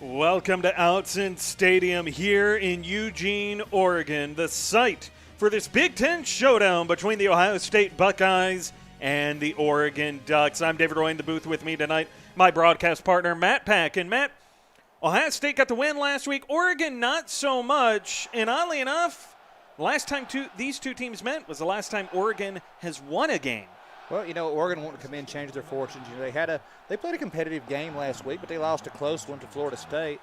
Welcome to Outson Stadium here in Eugene, Oregon, the site for this Big Ten showdown between the Ohio State Buckeyes and the Oregon Ducks. I'm David Roy in the booth. With me tonight, my broadcast partner, Matt Pack. And Matt, Ohio State got the win last week. Oregon not so much. And oddly enough, last time these two teams met was the last time Oregon has won a game. Well, Oregon wanted to come in and change their fortunes. They played a competitive game last week, but they lost a close one to Florida State.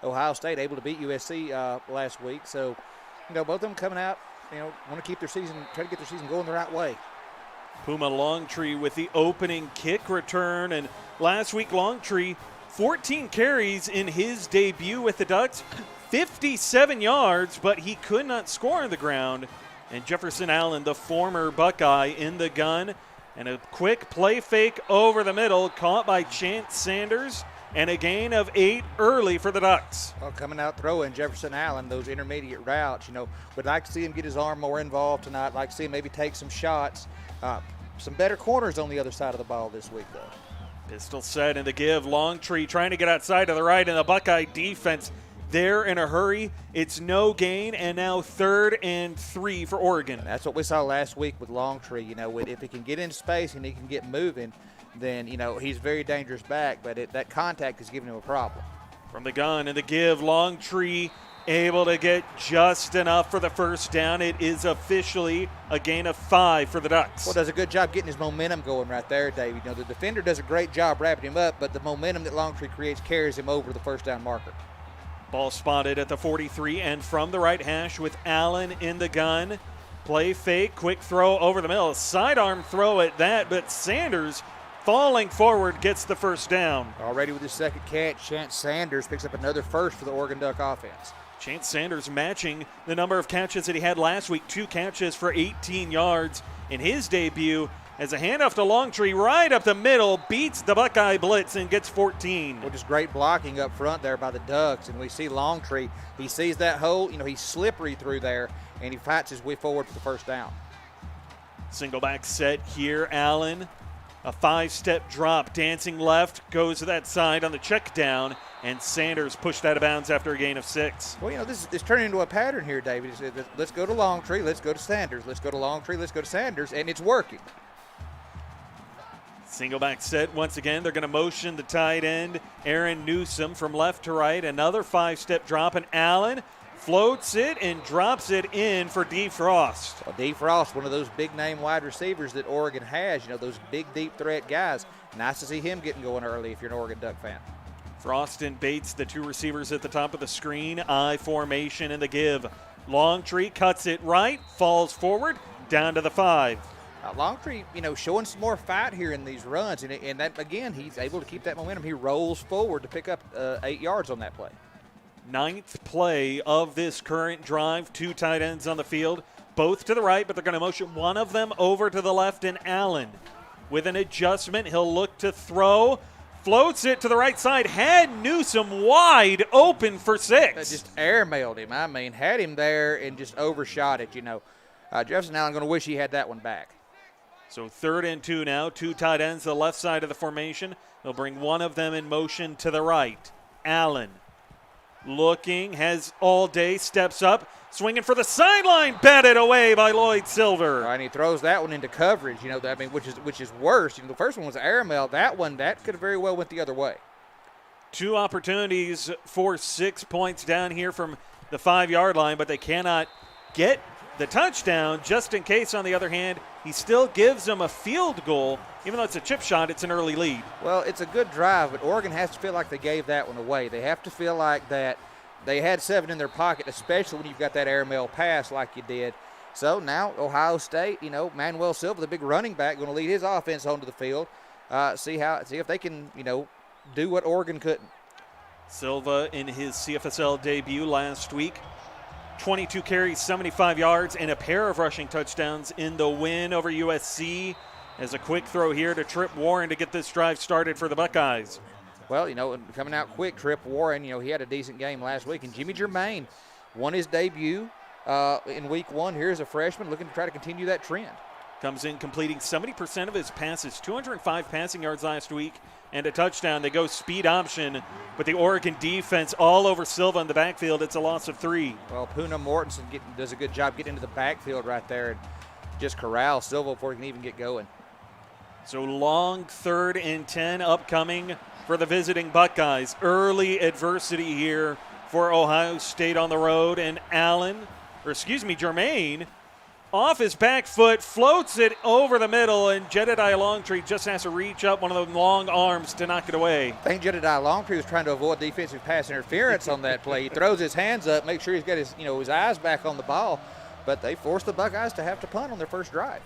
Ohio State able to beat USC last week. So, both of them coming out, want to keep their season, try to get their season going the right way. Puma Longtree with the opening kick return. And last week, Longtree, 14 carries in his debut with the Ducks, 57 yards, but he could not score on the ground. And Jefferson Allen, the former Buckeye, in the gun. And a quick play fake over the middle, caught by Chance Sanders, and a gain of 8 early for the Ducks. Well, coming out throwing Jefferson Allen, those intermediate routes, would like to see him get his arm more involved tonight, like to see him maybe take some shots. Some better corners on the other side of the ball this week, though. Pistol set in the give, Longtree trying to get outside to the right, and the Buckeye defense there in a hurry. It's no gain, and now 3rd and 3 for Oregon. And that's what we saw last week with Longtree. If he can get into space and he can get moving, then, he's very dangerous back, but that contact is giving him a problem. From the gun and the give, Longtree able to get just enough for the first down. It is officially a gain of 5 for the Ducks. Well, does a good job getting his momentum going right there, Dave. The defender does a great job wrapping him up, but the momentum that Longtree creates carries him over the first down marker. Ball spotted at the 43 and from the right hash with Allen in the gun. Play fake, quick throw over the middle. Sidearm throw at that, but Sanders falling forward, gets the first down. Already with his second catch, Chance Sanders picks up another first for the Oregon Duck offense. Chance Sanders matching the number of catches that he had last week, 2 catches for 18 yards in his debut. As a handoff to Longtree right up the middle, beats the Buckeye blitz and gets 14. Well, just great blocking up front there by the Ducks. And we see Longtree, he sees that hole, he's slippery through there, and he fights his way forward for the first down. Single back set here, Allen. A 5-step drop, dancing left, goes to that side on the check down, and Sanders pushed out of bounds after a gain of 6. Well, this is turning into a pattern here, David. Let's go to Longtree, let's go to Sanders. Let's go to Longtree, let's go to Sanders, and it's working. Single back set once again. They're going to motion the tight end, Aaron Newsom, from left to right. Another 5-step drop, and Allen floats it and drops it in for D. Frost. Well, D. Frost, one of those big-name wide receivers that Oregon has, those big, deep threat guys. Nice to see him getting going early if you're an Oregon Duck fan. Frost and Bates, the 2 receivers at the top of the screen. I formation in the give. Longtree cuts it right, falls forward, down to the 5. Longtree, showing some more fight here in these runs, and that, again, he's able to keep that momentum. He rolls forward to pick up 8 yards on that play. 9th play of this current drive. 2 tight ends on the field, both to the right, but they're going to motion one of them over to the left, and Allen. With an adjustment, he'll look to throw. Floats it to the right side. Had Newsom wide open for 6. Just airmailed him. Had him there and just overshot it, Jefferson Allen going to wish he had that one back. So 3rd and 2 now. 2 tight ends to the left side of the formation. They'll bring one of them in motion to the right. Allen looking, has all day, steps up, swinging for the sideline, batted away by Lloyd Silver. And he throws that one into coverage, which is worse. The first one was airmail. That could have very well went the other way. 2 opportunities for 6 points down here from the 5-yard line, but they cannot get the touchdown. Just in case, on the other hand, he still gives them a field goal. Even though it's a chip shot, it's an early lead. Well, it's a good drive, but Oregon has to feel like they gave that one away. They have to feel like that they had 7 in their pocket, especially when you've got that airmail pass like you did. So now Ohio State, Manuel Silva, the big running back, going to lead his offense onto the field. See if they can, do what Oregon couldn't. Silva in his CFSL debut last week. 22 carries, 75 yards, and a pair of rushing touchdowns in the win over USC. As a quick throw here to Trip Warren to get this drive started for the Buckeyes. Well, coming out quick, Trip Warren, he had a decent game last week. And Jimmy Germain won his debut in week 1 here as a freshman, looking to try to continue that trend. Comes in completing 70% of his passes, 205 passing yards last week, and a touchdown. They go speed option, but the Oregon defense all over Silva in the backfield. It's a loss of 3. Well, Puna Mortensen does a good job getting into the backfield right there and just corral Silva before he can even get going. So long 3rd and 10 upcoming for the visiting Buckeyes. Early adversity here for Ohio State on the road, and Germain, off his back foot, floats it over the middle, and Jedediah Longtree just has to reach up one of those long arms to knock it away. I think Jedediah Longtree was trying to avoid defensive pass interference on that play. He throws his hands up, make sure he's got his eyes back on the ball, but they forced the Buckeyes to have to punt on their first drive.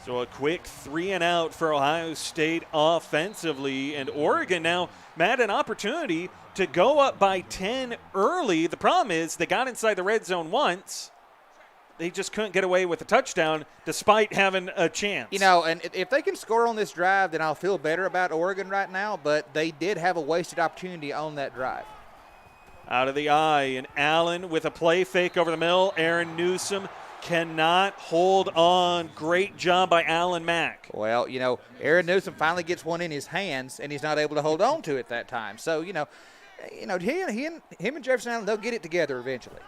So a quick 3 and out for Ohio State offensively, and Oregon now, Matt, an opportunity to go up by 10 early. The problem is they got inside the red zone once. They just couldn't get away with a touchdown despite having a chance. And if they can score on this drive, then I'll feel better about Oregon right now, but they did have a wasted opportunity on that drive. Out of the eye, and Allen with a play fake over the middle. Aaron Newsom cannot hold on. Great job by Alan Mack. Well, Aaron Newsom finally gets one in his hands, and he's not able to hold on to it that time. So, him and Jefferson Allen, they'll get it together eventually.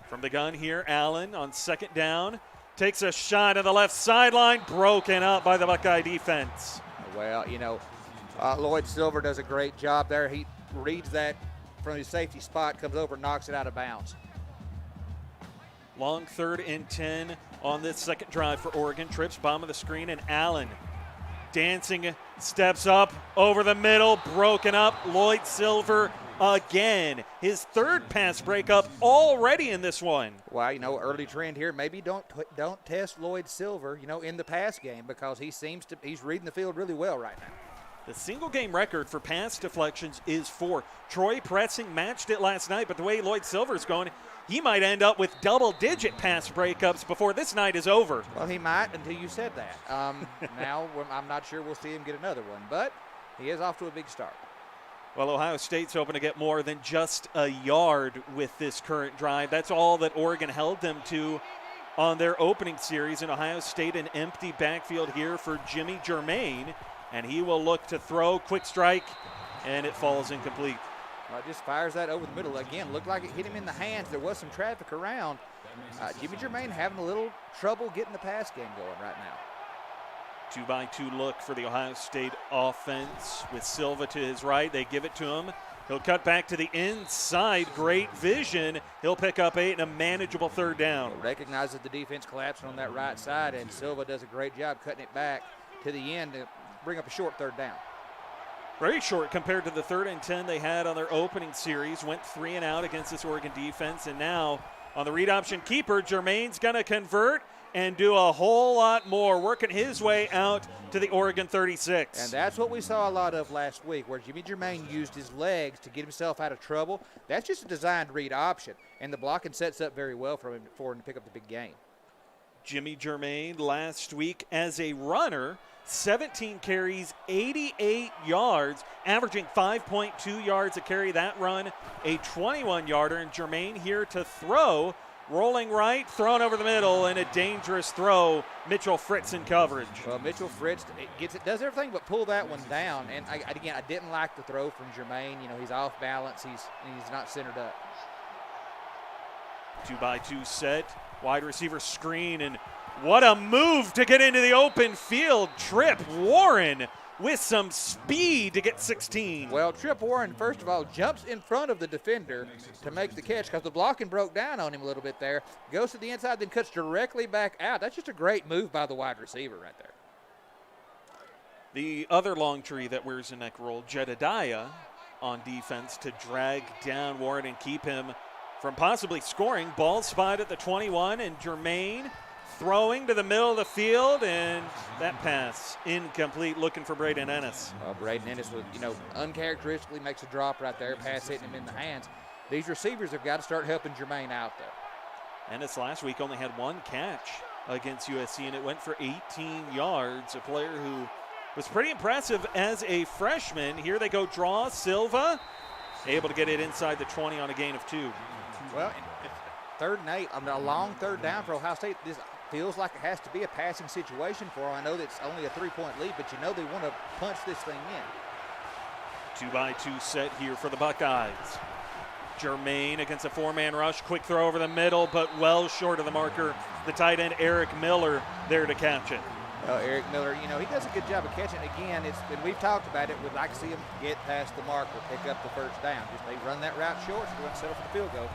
From the gun here, Allen on 2nd down. Takes a shot at the left sideline. Broken up by the Buckeye defense. Well, Lloyd Silver does a great job there. He reads that from his safety spot, comes over and knocks it out of bounds. Long 3rd and 10 on this second drive for Oregon. Trips bottom of the screen, and Allen dancing, steps up over the middle, broken up. Lloyd Silver again. His 3rd pass breakup already in this one. Well, early trend here. Maybe don't test Lloyd Silver, in the pass game, because he's reading the field really well right now. The single game record for pass deflections is 4. Troy Pressing matched it last night, but the way Lloyd Silver's going, he might end up with double-digit pass breakups before this night is over. Well, he might until you said that. Now I'm not sure we'll see him get another one, but he is off to a big start. Well, Ohio State's hoping to get more than just a yard with this current drive. That's all that Oregon held them to on their opening series. In Ohio State, an empty backfield here for Jimmy Germain, and he will look to throw, quick strike, and it falls incomplete. Well, just fires that over the middle. Again, looked like it hit him in the hands. There was some traffic around. Jimmy Germain having a little trouble getting the pass game going right now. 2-by-2 look for the Ohio State offense with Silva to his right. They give it to him. He'll cut back to the inside. Great vision. He'll pick up 8 and a manageable third down. Recognizes the defense collapsing on that right side, and Silva does a great job cutting it back to the end to bring up a short third down. Very short compared to the 3rd and 10 they had on their opening series. Went 3 and out against this Oregon defense, and now on the read option keeper, Germain's going to convert and do a whole lot more, working his way out to the Oregon 36. And that's what we saw a lot of last week, where Jimmy Germain used his legs to get himself out of trouble. That's just a designed read option, and the blocking sets up very well for him to pick up the big gain. Jimmy Germain last week as a runner, 17 carries, 88 yards, averaging 5.2 yards a carry. That run, a 21-yarder, and Germain here to throw. Rolling right, thrown over the middle, and a dangerous throw. Mitchell Fritz in coverage. Well, Mitchell Fritz does everything but pull that one down. And again, I didn't like the throw from Germain. You know, he's off balance. He's not centered up. 2-by-2 set, wide receiver screen, and what a move to get into the open field. Trip Warren with some speed to get 16. Well, Trip Warren, first of all, jumps in front of the defender to make the catch because the blocking broke down on him a little bit there. Goes to the inside, then cuts directly back out. That's just a great move by the wide receiver right there. The other long tree that wears a neck roll, Jedediah on defense to drag down Warren and keep him from possibly scoring. Ball spot at the 21, and Germain throwing to the middle of the field, and that pass incomplete, looking for Braden Ennis. Well, Braden Ennis, uncharacteristically makes a drop right there, pass hitting him in the hands. These receivers have got to start helping Germain out, though. Ennis last week only had 1 catch against USC, and it went for 18 yards. A player who was pretty impressive as a freshman. Here they go, draw. Silva able to get it inside the 20 on a gain of 2. Well, 3rd and 8, a long third down for Ohio State. This feels like it has to be a passing situation for them. I know that's only a 3-point lead, but you know they want to punch this thing in. 2-by-2 set here for the Buckeyes. Germain against a 4-man rush. Quick throw over the middle, but well short of the marker. The tight end, Eric Miller, there to catch it. Eric Miller, he does a good job of catching. Again, and we've talked about it. We'd like to see him get past the marker, pick up the first down. Just they run that route short, so they settle for the field goal.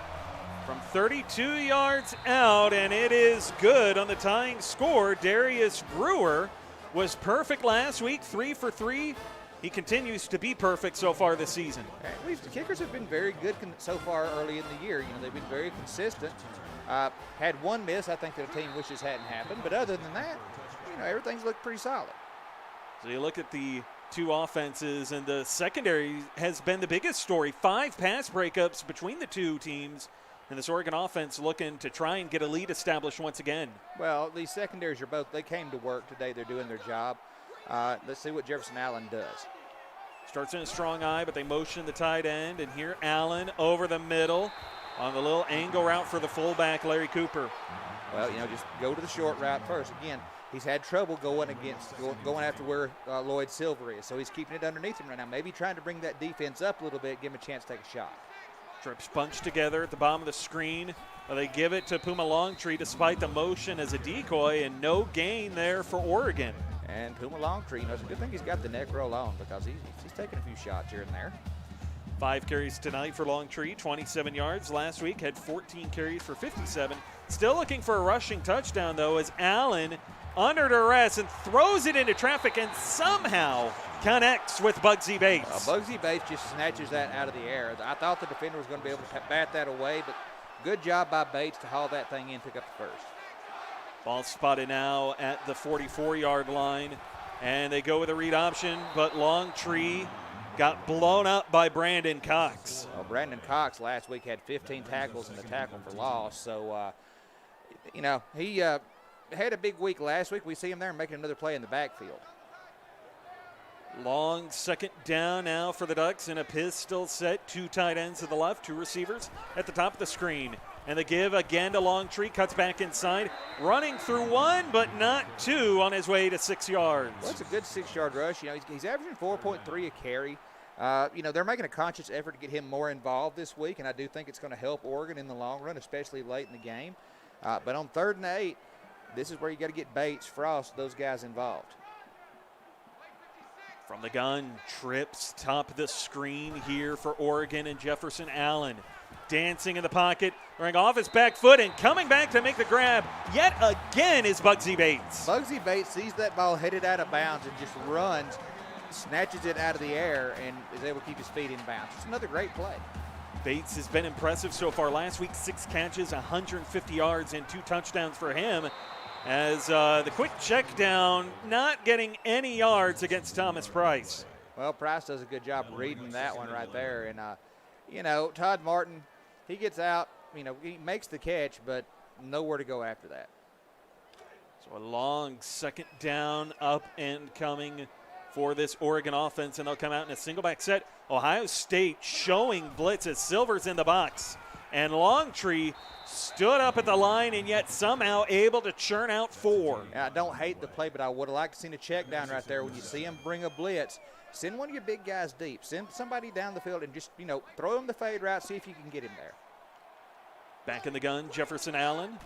From 32 yards out, and it is good on the tying score. Darius Brewer was perfect last week, 3 for 3. He continues to be perfect so far this season. The kickers have been very good so far early in the year. They've been very consistent. Had 1 miss, I think the team wishes hadn't happened, but other than that, everything's looked pretty solid. So you look at the 2 offenses, and the secondary has been the biggest story. 5 pass breakups between the 2 teams. And this Oregon offense looking to try and get a lead established once again. Well, these secondaries they came to work today. They're doing their job. Let's see what Jefferson Allen does. Starts in a strong eye, but they motion the tight end. And here Allen over the middle on the little angle route for the fullback, Larry Cooper. Well, just go to the short route first. Again, he's had trouble going after where Lloyd Silver is. So he's keeping it underneath him right now. Maybe trying to bring that defense up a little bit, give him a chance to take a shot. Trips bunched together at the bottom of the screen. They give it to Puma Longtree despite the motion as a decoy, and no gain there for Oregon. And Puma Longtree, it's a good thing he's got the neck roll on because he's taking a few shots here and there. 5 carries tonight for Longtree, 27 yards. Last week had 14 carries for 57. Still looking for a rushing touchdown, though, as Allen under duress and throws it into traffic and somehow connects with Bugsy Bates. Bugsy Bates just snatches that out of the air. I thought the defender was going to be able to bat that away, but good job by Bates to haul that thing in, pick up the first. Ball spotted now at the 44-yard line And they go with a read option, but Longtree got blown up by Brandon Cox. Well, Brandon Cox last week had 15 tackles and a tackle for loss. So, he had a big week last week. We see him there making another play in the backfield. Long second down now for the Ducks in a pistol set. 2 tight ends to the left, 2 receivers at the top of the screen. And the give again to Longtree, cuts back inside, running through 1 but not 2 on his way to 6 yards. Well, it's a good 6-yard rush. He's averaging 4.3 a carry. They're making a conscious effort to get him more involved this week, and I do think it's going to help Oregon in the long run, especially late in the game. But on 3rd and 8, this is where you got to get Bates, Frost, those guys involved. From the gun, trips top of the screen here for Oregon and Jefferson Allen. Dancing in the pocket, running off his back foot and coming back to make the grab yet again is Bugsy Bates. Bugsy Bates sees that ball headed out of bounds and just runs, snatches it out of the air, and is able to keep his feet in bounds. It's another great play. Bates has been impressive so far. Last week, 6 catches, 150 yards, and 2 touchdowns for him. As the quick check down, not getting any yards against Thomas Price. Well, Price does a good job reading that one right there. And, Todd Martin, he gets out, he makes the catch, but nowhere to go after that. So a long second down, up and coming for this Oregon offense, and they'll come out in a single back set. Ohio State showing blitz as Silver's in the box. And Longtree stood up at the line and yet somehow able to churn out 4. I don't hate the play, but I would have liked to see a check down right there. When you see him bring a blitz, send one of your big guys deep. Send somebody down the field and just, throw him the fade route, see if you can get him there. Back in the gun, Jefferson Allen.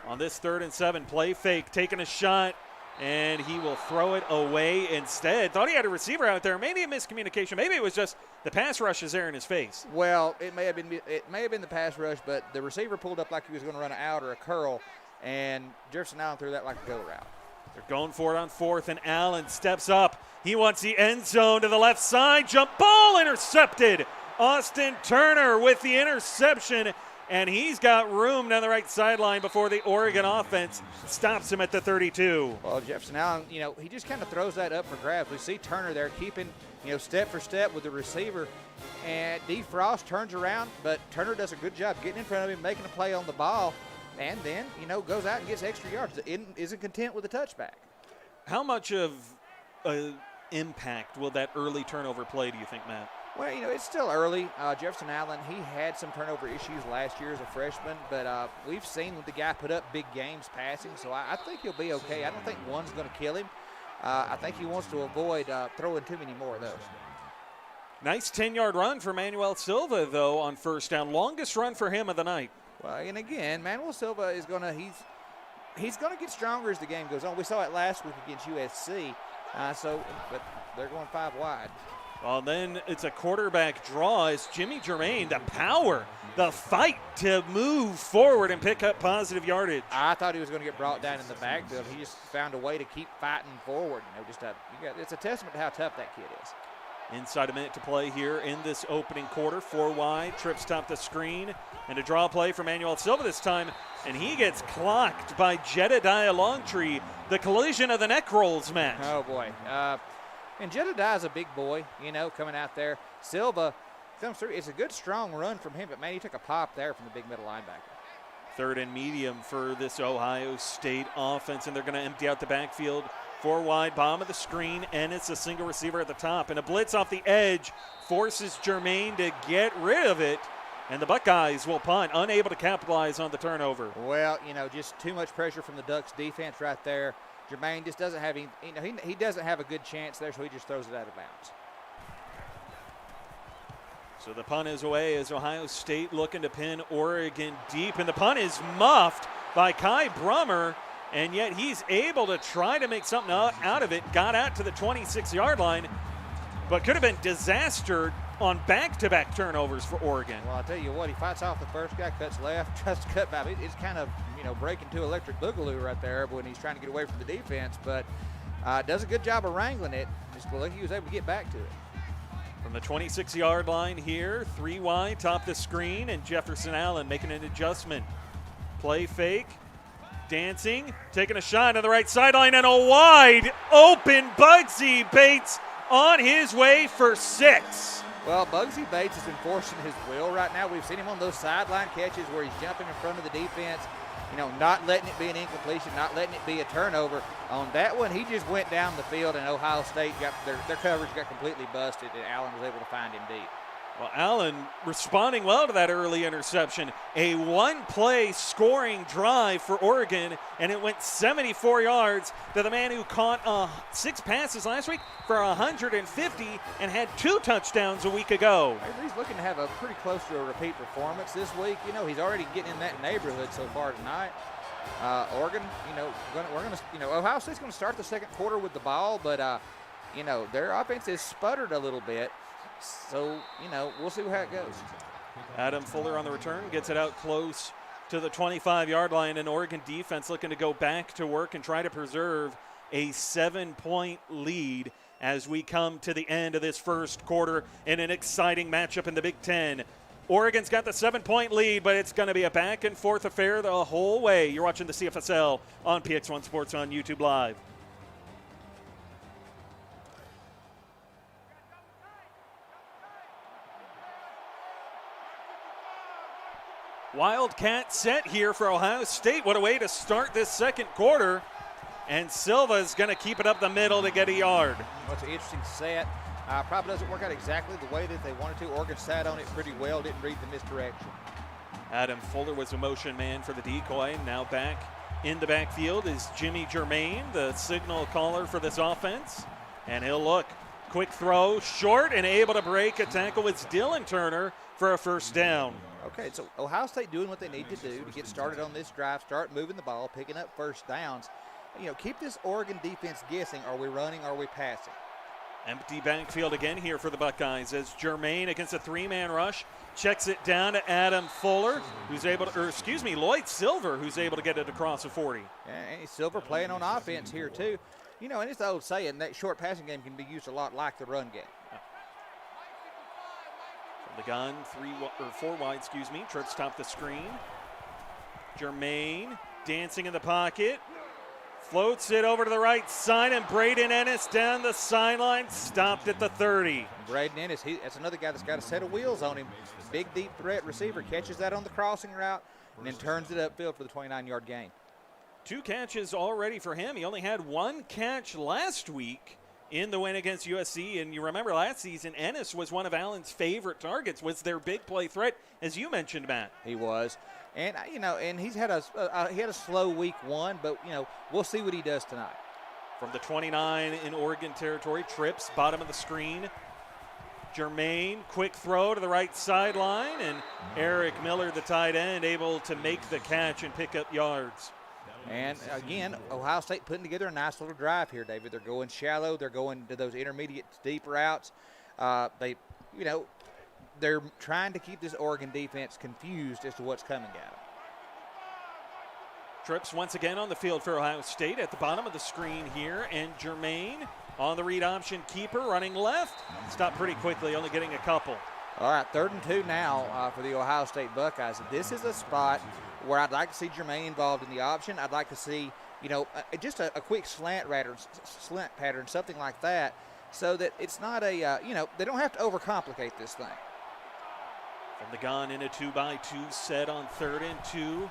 On this 3rd and 7, play fake, taking a shot, and he will throw it away instead. Thought he had a receiver out there. Maybe a miscommunication. Maybe it was just the pass rush is there in his face. Well, it may have been the pass rush, but the receiver pulled up like he was going to run an out or a curl, and Jefferson Allen threw that like a go route. They're going for it on 4th, and Allen steps up. He wants the end zone to the left side. Jump ball intercepted. Austin Turner with the interception, and he's got room down the right sideline before the Oregon offense stops him at the 32. Well, Jefferson Allen, he just kind of throws that up for grabs. We see Turner there keeping, step for step with the receiver, and D. Frost turns around, but Turner does a good job getting in front of him, making a play on the ball, and then, goes out and gets extra yards. Isn't content with the touchback. How much of an impact will that early turnover play, do you think, Matt? Well, it's still early. Jefferson Allen, he had some turnover issues last year as a freshman, but we've seen the guy put up big games passing, so I think he'll be okay. I don't think one's going to kill him. I think he wants to avoid throwing too many more of those. Nice 10-yard run for Manuel Silva, though, on 1st down. Longest run for him of the night. Well, and again, Manuel Silva is going to he's going to get stronger as the game goes on. We saw it last week against USC, but they're going 5 wide. Well, then it's a quarterback draw as Jimmy Germain, the power, the fight to move forward and pick up positive yardage. I thought he was going to get brought down in the backfield. He just found a way to keep fighting forward. It's a testament to how tough that kid is. Inside a minute to play here in this opening quarter. 4 wide, trips top the screen, and a draw play for Manuel Silva this time, and he gets clocked by Jedediah Longtree. The collision of the neck rolls, Matt. Oh, boy. And Jedediah's a big boy, coming out there. Silva comes through. It's a good, strong run from him, but, man, he took a pop there from the big middle linebacker. 3rd and medium for this Ohio State offense, and they're going to empty out the backfield. 4 wide, bottom of the screen, and it's a single receiver at the top. And a blitz off the edge forces Germain to get rid of it, and the Buckeyes will punt, unable to capitalize on the turnover. Well, just too much pressure from the Ducks defense right there. Germain just doesn't have any, he doesn't have a good chance there, so he just throws it out of bounds. So the punt is away as Ohio State looking to pin Oregon deep, and the punt is muffed by Kai Brummer, and yet he's able to try to make something out of it. Got out to the 26-yard line, but could have been disaster on back-to-back turnovers for Oregon. Well, I'll tell you what, he fights off the first guy, cuts left, tries to cut back. It's kind of, breaking to electric boogaloo right there when he's trying to get away from the defense, but does a good job of wrangling it. Just lucky he was able to get back to it. From the 26-yard line here, 3 wide, top the screen, and Jefferson Allen making an adjustment. Play fake, Dancing, taking a shot on the right sideline, and a wide open Bugsy Bates on his way for 6. Well, Bugsy Bates is enforcing his will right now. We've seen him on those sideline catches where he's jumping in front of the defense, not letting it be an incompletion, not letting it be a turnover. On that one, he just went down the field, and Ohio State got their coverage got completely busted, and Allen was able to find him deep. Well, Allen responding well to that early interception. A one-play scoring drive for Oregon, and it went 74 yards to the man who caught 6 passes last week for 150 and had 2 touchdowns a week ago. He's looking to have a pretty close to a repeat performance this week. He's already getting in that neighborhood so far tonight. Oregon, Ohio State's going to start the second quarter with the ball, but, their offense has sputtered a little bit. So, we'll see how it goes. Adam Fuller on the return gets it out close to the 25-yard line, and Oregon defense looking to go back to work and try to preserve a 7-point lead as we come to the end of this first quarter in an exciting matchup in the Big Ten. Oregon's got the 7-point lead, but it's going to be a back-and-forth affair the whole way. You're watching the CFSL on PX1 Sports on YouTube Live. Wildcat set here for Ohio State. What a way to start this second quarter. And Silva's going to keep it up the middle to get a yard. Well, it's an interesting set. Probably doesn't work out exactly the way that they wanted to. Oregon sat on it pretty well, didn't read the misdirection. Adam Fuller was a motion man for the decoy. Now back in the backfield is Jimmy Germain, the signal caller for this offense. And he'll look. Quick throw, short, and able to break a tackle with Dylan Turner for a first down. Okay, so Ohio State doing what they need to do to get started on this drive, start moving the ball, picking up first downs. Keep this Oregon defense guessing. Are we running? Are we passing? Empty backfield again here for the Buckeyes as Germain against a 3-man rush checks it down to Adam Fuller, who's able to, Lloyd Silver, who's able to get it across the 40. And Silver playing on offense here too. And it's the old saying that short passing game can be used a lot like the run game. The gun, 4 wide, trips top the screen. Germain dancing in the pocket. Floats it over to the right side, and Braden Ennis down the sideline, stopped at the 30. Braden Ennis, that's another guy that's got a set of wheels on him. Big, deep threat receiver, catches that on the crossing route, and then turns it upfield for the 29-yard gain. 2 catches already for him. He only had 1 catch last week in the win against USC, and you remember last season, Ennis was one of Allen's favorite targets, was their big play threat, as you mentioned, Matt. He was, and and he's had a slow week 1, but we'll see what he does tonight. From the 29 in Oregon territory, trips bottom of the screen. Germain, quick throw to the right sideline, and Eric Miller, the tight end, able to make the catch and pick up yards. And again, Ohio State putting together a nice little drive here, David. They're going shallow. They're going to those intermediate deep routes. They're trying to keep this Oregon defense confused as to what's coming at them. Trips once again on the field for Ohio State at the bottom of the screen here, and Germain on the read option keeper running left. Stopped pretty quickly, only getting a couple. All right, 3rd and 2 now for the Ohio State Buckeyes. This is a spot where I'd like to see Germain involved in the option. I'd like to see, just a quick slant pattern, something like that, so that it's not a, they don't have to overcomplicate this thing. From the gun in a 2x2 set on 3rd and 2.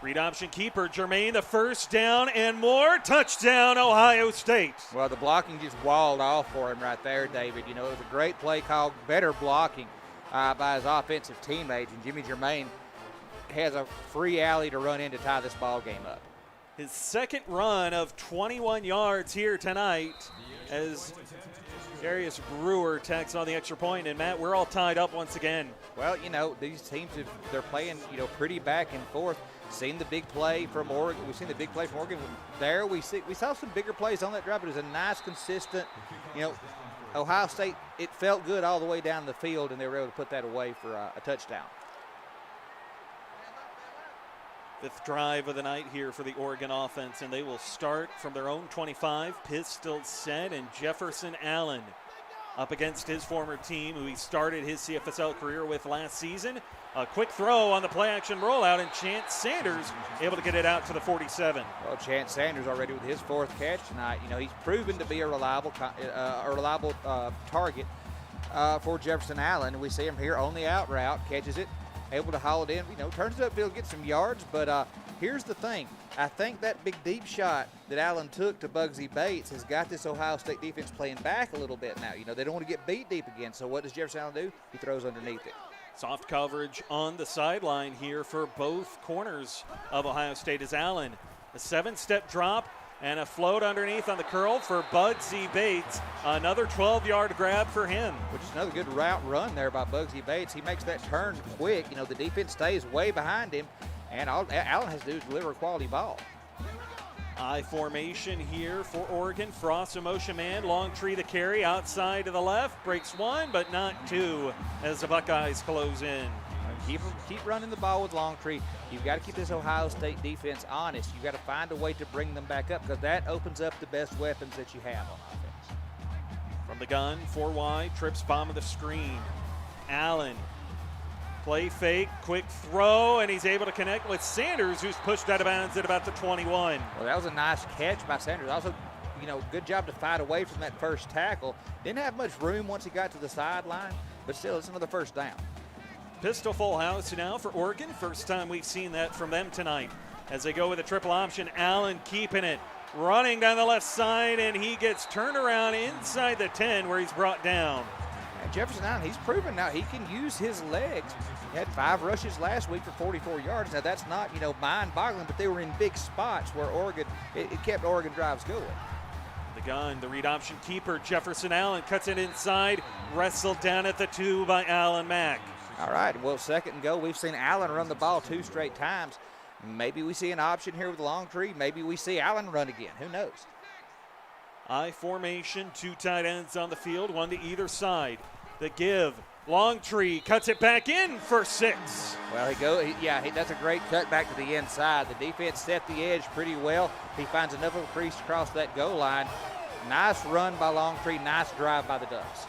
Read option keeper, Germain, the first down and more. Touchdown, Ohio State. Well, the blocking just walled off for him right there, David. It was a great play call, better blocking by his offensive teammates, and Jimmy Germain has a free alley to run in to tie this ball game up. His second run of 21 yards here tonight as Darius Brewer tacks on the extra point. And, Matt, we're all tied up once again. Well, these teams, they're playing, pretty back and forth. Seen the big play from Oregon. We've seen the big play from Oregon. There we saw some bigger plays on that drive, but it was a nice, consistent, Ohio State, it felt good all the way down the field, and they were able to put that away for a touchdown. 5th drive of the night here for the Oregon offense, and they will start from their own 25. Pistol set, and Jefferson Allen up against his former team, who he started his CFSL career with last season. A quick throw on the play-action rollout, and Chance Sanders able to get it out to the 47. Well, Chance Sanders already with his 4th catch tonight. You know, he's proven to be a reliable target for Jefferson Allen. We see him here on the out route, catches it, able to haul it in. You know, turns it upfield, gets some yards. But here's the thing. I think that big deep shot that Allen took to Bugsy Bates has got this Ohio State defense playing back a little bit now. You know, they don't want to get beat deep again. So what does Jefferson Allen do? He throws underneath it. Soft coverage on the sideline here for both corners of Ohio State as Allen. A 7-step drop and a float underneath on the curl for Bugsy Bates. Another 12-yard grab for him. Which is another good route run there by Bugsy Bates. He makes that turn quick. You know, the defense stays way behind him, and all Allen has to do is deliver a quality ball. I formation here for Oregon. Frost a motion man. Longtree the carry outside to the left. Breaks one, but not two as the Buckeyes close in. Keep running the ball with Longtree. You've got to keep this Ohio State defense honest. You've got to find a way to bring them back up because that opens up the best weapons that you have on offense. From the gun, 4 wide, trips bomb of the screen. Allen. Play fake, quick throw, and he's able to connect with Sanders, who's pushed out of bounds at about the 21. Well, that was a nice catch by Sanders. Also, you know, good job to fight away from that first tackle. Didn't have much room once he got to the sideline, but still, it's another first down. Pistol full house now for Oregon. First time we've seen that from them tonight. As they go with a triple option, Allen keeping it, running down the left side, and he gets turned around inside the 10 where he's brought down. And Jefferson Allen, he's proven now he can use his legs. He had 5 rushes last week for 44 yards. Now, that's not, you know, mind-boggling, but they were in big spots where Oregon, it kept Oregon drives going. The gun, the read option keeper, Jefferson Allen cuts it inside, wrestled down at the 2 by Allen Mack. All right, well, 2nd and go. We've seen Allen run the ball 2 straight times. Maybe we see an option here with Longtree. Maybe we see Allen run again. Who knows? I formation, 2 tight ends on the field, 1 to either side. The give, Longtree cuts it back in for 6. Well, he does a great cut back to the inside. The defense set the edge pretty well. He finds enough of a crease across that goal line. Nice run by Longtree, nice drive by the Ducks.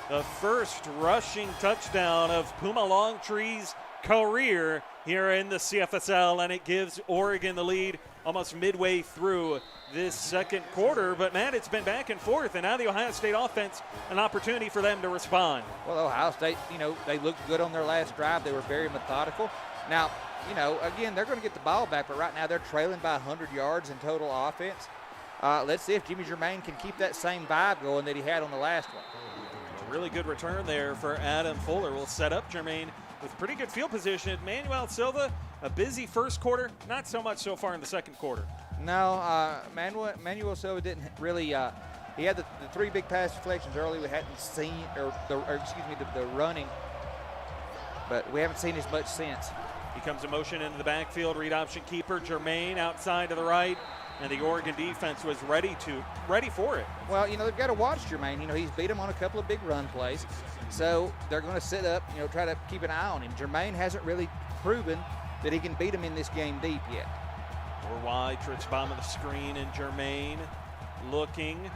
The first rushing touchdown of Puma Longtree's career here in the CFSL, and it gives Oregon the lead almost midway through this 2nd quarter. But, Matt, it's been back and forth, and now the Ohio State offense, an opportunity for them to respond. Well, Ohio State, you know, they looked good on their last drive. They were very methodical. Now, you know, again, they're going to get the ball back, but right now they're trailing by 100 yards in total offense. Let's see if Jimmy Germain can keep that same vibe going that he had on the last one. A really good return there for Adam Fuller. Will set up Germain with pretty good field position. Manuel Silva, a busy first quarter, not so much so far in the 2nd quarter. No, Manuel Silva didn't really. He had the 3 big pass deflections early. We hadn't seen, the running, but we haven't seen as much since. He comes in motion into the backfield. Read option keeper Germain outside to the right, and the Oregon defense was ready for it. Well, you know, they've got to watch Germain. You know, he's beat him on a couple of big run plays, so they're going to sit up. You know, try to keep an eye on him. Germain hasn't really proven that he can beat him in this game deep yet. 4 wide, trips bomb of the screen, and Germain looking,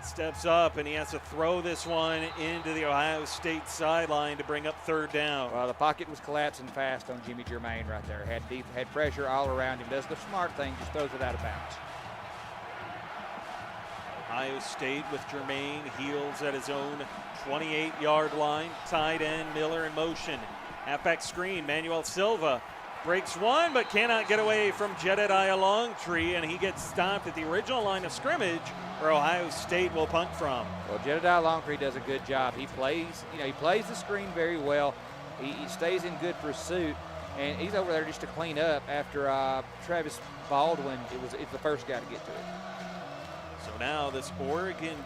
steps up, and he has to throw this one into the Ohio State sideline to bring up 3rd down. Well, the pocket was collapsing fast on Jimmy Germain right there. Had pressure all around him. Does the smart thing, just throws it out of bounds. Ohio State with Germain, heels at his own 28-yard line. Tight end Miller in motion. Halfback screen, Manuel Silva breaks one, but cannot get away from Jedediah Longtree, and he gets stopped at the original line of scrimmage where Ohio State will punt from. Well, Jedediah Longtree does a good job. He plays the screen very well. He stays in good pursuit, and he's over there just to clean up after Travis Baldwin. It's the first guy to get to it. So now this Oregon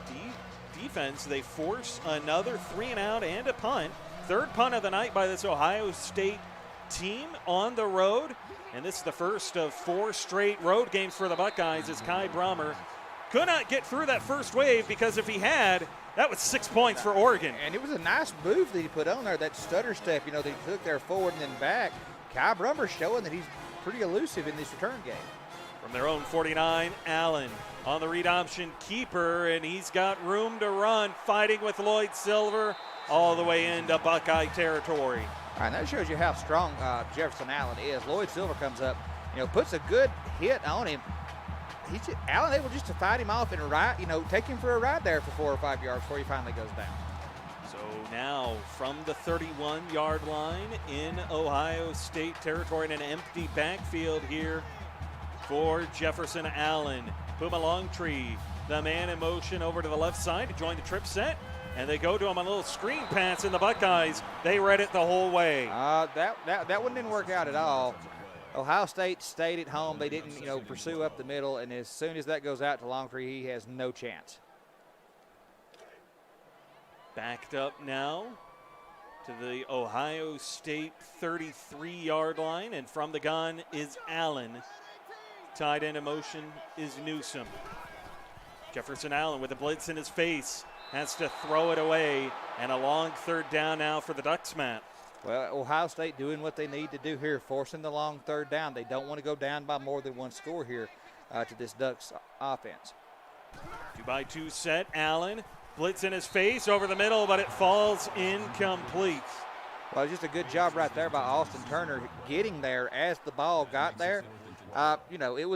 defense, they force another 3-and-out and a punt. 3rd punt of the night by this Ohio State team on the road, and this is the first of 4 straight road games for the Buckeyes as Kai Brommer could not get through that first wave, because if he had, that was 6 points for Oregon. And it was a nice move that he put on there, that stutter step, you know, that he took there forward and then back. Kai Brummer showing that he's pretty elusive in this return game. From their own 49, Allen on the read option keeper, and he's got room to run, fighting with Lloyd Silver all the way into Buckeye territory. All right, that shows you how strong Jefferson Allen is. Lloyd Silver comes up, puts a good hit on him. Allen able just to fight him off and take him for a ride there for 4 or 5 yards before he finally goes down. So now from the 31-yard line in Ohio State territory in an empty backfield here for Jefferson Allen. Puma Longtree, the man in motion over to the left side to join the trip set. And they go to him on a little screen pass, and the Buckeyes, they read it the whole way. That one didn't work out at all. Ohio State stayed at home. They didn't, pursue up the middle, and as soon as that goes out to Longtree, he has no chance. Backed up now to the Ohio State 33-yard line, and from the gun is Allen. Tied in motion is Newsom. Jefferson Allen with a blitz in his face. Has to throw it away, and a long third down now for the Ducks, Matt. Well, Ohio State doing what they need to do here, forcing the long third down. They don't want to go down by more than one score here to this Ducks offense. 2-by-2 set, Allen. Blitz in his face over the middle, but it falls incomplete. Well, just a good job right there by Austin Turner getting there as the ball got there. It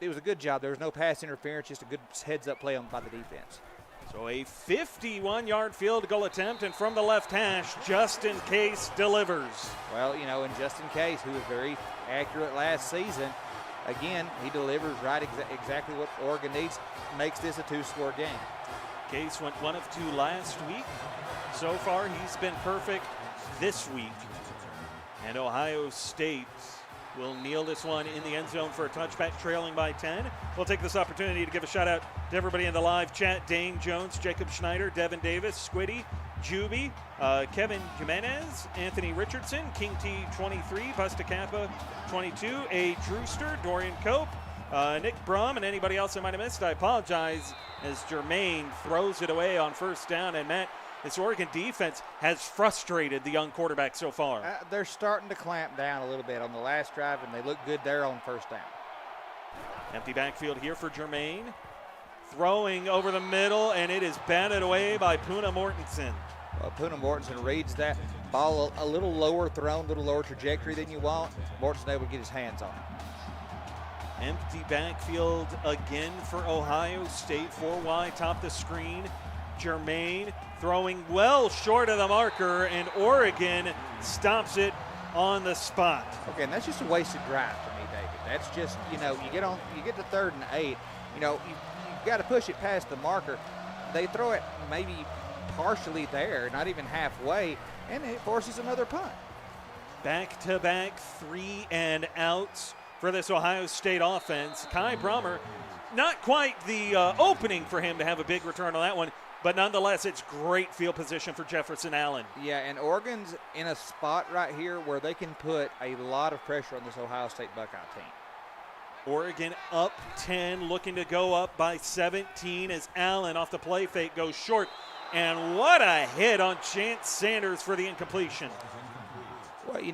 was a good job. There was no pass interference, just a good heads-up play by the defense. So a 51-yard field goal attempt, and from the left hash, Justin Case delivers. Well, and Justin Case, who was very accurate last season, again, he delivers right exactly what Oregon needs, makes this a 2-score game. Case went 1 of 2 last week. So far, he's been perfect this week. And Ohio State will kneel this one in the end zone for a touchback, trailing by 10. We'll take this opportunity to give a shout out to everybody in the live chat: Dane Jones, Jacob Schneider, Devin Davis, Squiddy, Juby, Kevin Jimenez, Anthony Richardson, King T 23, Busta Kappa 22, A. Drewster, Dorian Cope, Nick Brum, and anybody else I might have missed. I apologize as Jermaine throws it away on first down. And Matt, this Oregon defense has frustrated the young quarterback so far. They're starting to clamp down a little bit on the last drive, and they look good there on first down. Empty backfield here for Jermaine. Throwing over the middle, and it is batted away by Puna Mortensen. Well, Puna Mortensen reads that ball a little lower thrown, a little lower trajectory than you want. Mortensen able to get his hands on it. Empty backfield again for Ohio State. 4 wide, top the screen. Jermaine throwing well short of the marker, and Oregon stops it on the spot. Okay, and that's just a wasted drive for me, David. That's just, you get to 3rd and 8. You've got to push it past the marker. They throw it maybe partially there, not even halfway, and it forces another punt. Back-to-back 3 and outs for this Ohio State offense. Kai Brummer, not quite the opening for him to have a big return on that one, but nonetheless, it's great field position for Jefferson Allen. Yeah, and Oregon's in a spot right here where they can put a lot of pressure on this Ohio State Buckeye team. Oregon up 10, looking to go up by 17 as Allen off the play fake goes short. And what a hit on Chance Sanders for the incompletion. Well, he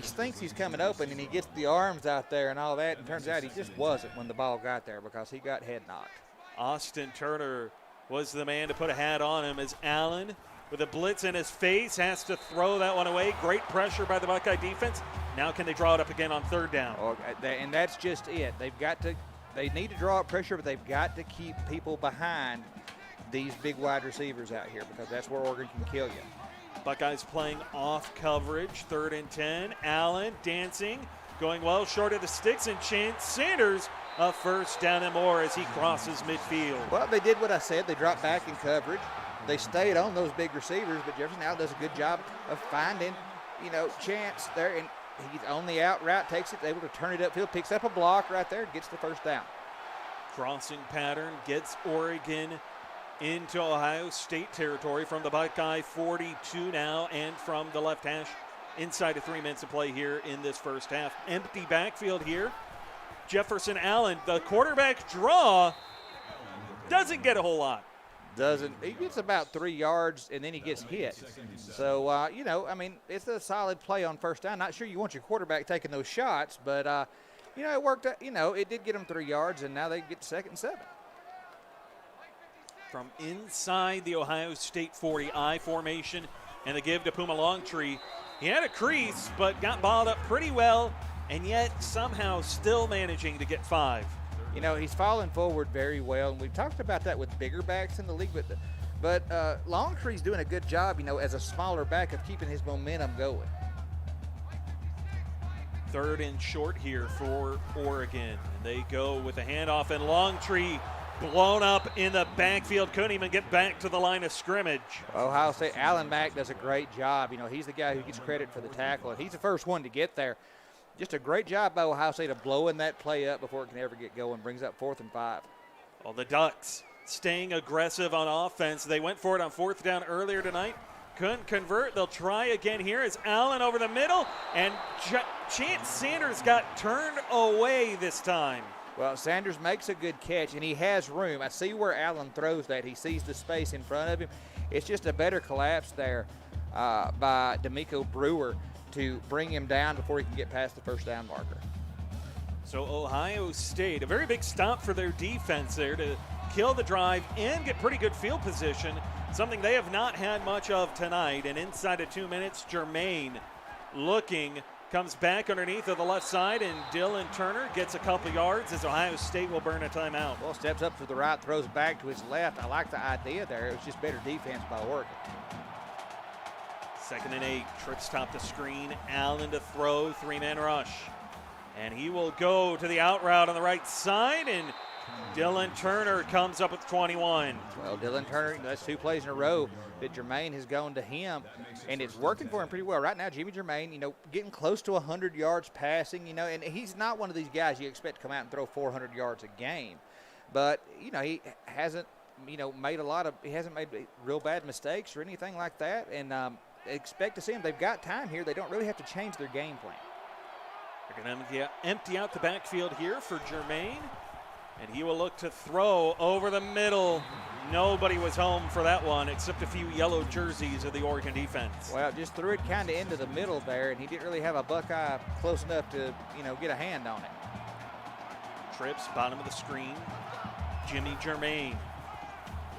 thinks he's coming open, and he gets the arms out there and all that, and turns out he just wasn't when the ball got there because he got head knocked. Austin Turner was the man to put a hat on him as Allen, with a blitz in his face, has to throw that one away. Great pressure by the Buckeye defense. Now can they draw it up again on 3rd down? And that's just it. They need to draw up pressure, but they've got to keep people behind these big wide receivers out here because that's where Oregon can kill you. Buckeyes playing off coverage, 3rd and 10. Allen dancing, going well short of the sticks, and Chance Sanders a first down and more as he crosses midfield. Well, they did what I said. They dropped back in coverage. They stayed on those big receivers, but Jefferson now does a good job of finding, Chance there, and he's on the out route, takes it, able to turn it upfield, picks up a block right there, gets the first down. Crossing pattern gets Oregon into Ohio State territory from the Buckeye 42 now, and from the left hash inside of 3 minutes of play here in this first half. Empty backfield here. Jefferson Allen, the quarterback draw, doesn't get a whole lot. He gets about 3 yards, and then he gets hit. So, it's a solid play on first down. Not sure you want your quarterback taking those shots, but, it worked out. It did get them 3 yards, and now they get 2nd and 7. From inside the Ohio State 40, I formation, and the give to Puma Longtree. He had a crease, but got balled up pretty well, and yet somehow still managing to get 5. You know, he's falling forward very well, and we've talked about that with bigger backs in the league, but Longtree's doing a good job, you know, as a smaller back of keeping his momentum going. 3rd and short here for Oregon. And they go with a handoff, and Longtree blown up in the backfield. Couldn't even get back to the line of scrimmage. Ohio State, Alan Mack does a great job. You know, he's the guy who gets credit for the tackle, and he's the first one to get there. Just a great job by Ohio State of blowing that play up before it can ever get going. Brings up 4th and 5. Well, the Ducks staying aggressive on offense. They went for it on 4th down earlier tonight. Couldn't convert. They'll try again here as Allen over the middle, and Chance Sanders got turned away this time. Well, Sanders makes a good catch, and he has room. I see where Allen throws that. He sees the space in front of him. It's just a better collapse there by D'Amico Brewer to bring him down before he can get past the first down marker. So Ohio State, a very big stop for their defense there to kill the drive and get pretty good field position, something they have not had much of tonight. And inside of 2 minutes, Jermaine looking, comes back underneath of the left side, and Dylan Turner gets a couple yards as Ohio State will burn a timeout. Well, steps up to the right, throws back to his left. I like the idea there. It was just better defense by Oregon. 2nd and 8, trips top the screen, Allen to throw, 3-man rush. And he will go to the out route on the right side, and Dylan Turner comes up with 21. Well, Dylan Turner, that's 2 plays in a row that Jermaine has gone to him, and it's working for him pretty well. Right now, Jimmy Jermaine, you know, getting close to 100 yards passing, you know, and he's not one of these guys you expect to come out and throw 400 yards a game. But, you know, he hasn't, you know, he hasn't made real bad mistakes or anything like that, and expect to see him. They've got time here. They don't really have to change their game plan. They're going to empty out the backfield here for Jermaine. And he will look to throw over the middle. Nobody was home for that one except a few yellow jerseys of the Oregon defense. Well, just threw it kind of into the middle there, and he didn't really have a Buckeye close enough to, you know, get a hand on it. Trips, bottom of the screen. Jimmy Jermaine.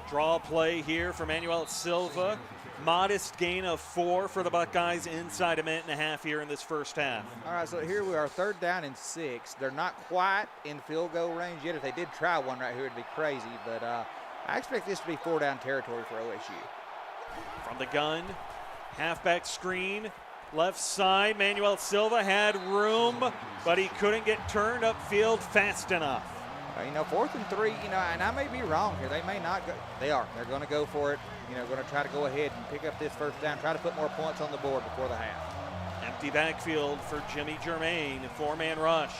Draw play here for Manuel Silva. Modest gain of 4 for the Buckeyes inside a minute and a half here in this first half. All right, so here we are, 3rd down and 6. They're not quite in field goal range yet. If they did try one right here, it'd be crazy. But I expect this to be 4-down territory for OSU. From the gun, halfback screen, left side. Manuel Silva had room, but he couldn't get turned upfield fast enough. You know, 4th and 3, you know, and I may be wrong here. They may not go. They are. They're going to go for it. You know, going to try to go ahead and pick up this first down, try to put more points on the board before the half. Empty backfield for Jimmy Jermaine, 4-man rush.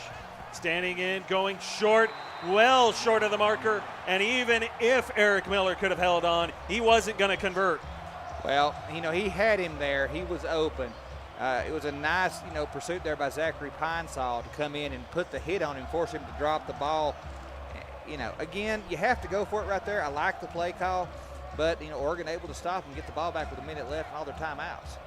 Standing in, going short, well short of the marker, and even if Eric Miller could have held on, he wasn't going to convert. Well, you know, he had him there. He was open. It was a nice, you know, pursuit there by Zachary Pinesaw to come in and put the hit on him, force him to drop the ball. You know, again, you have to go for it right there. I like the play call. But, you know, Oregon able to stop and get the ball back with a minute left and all their timeouts.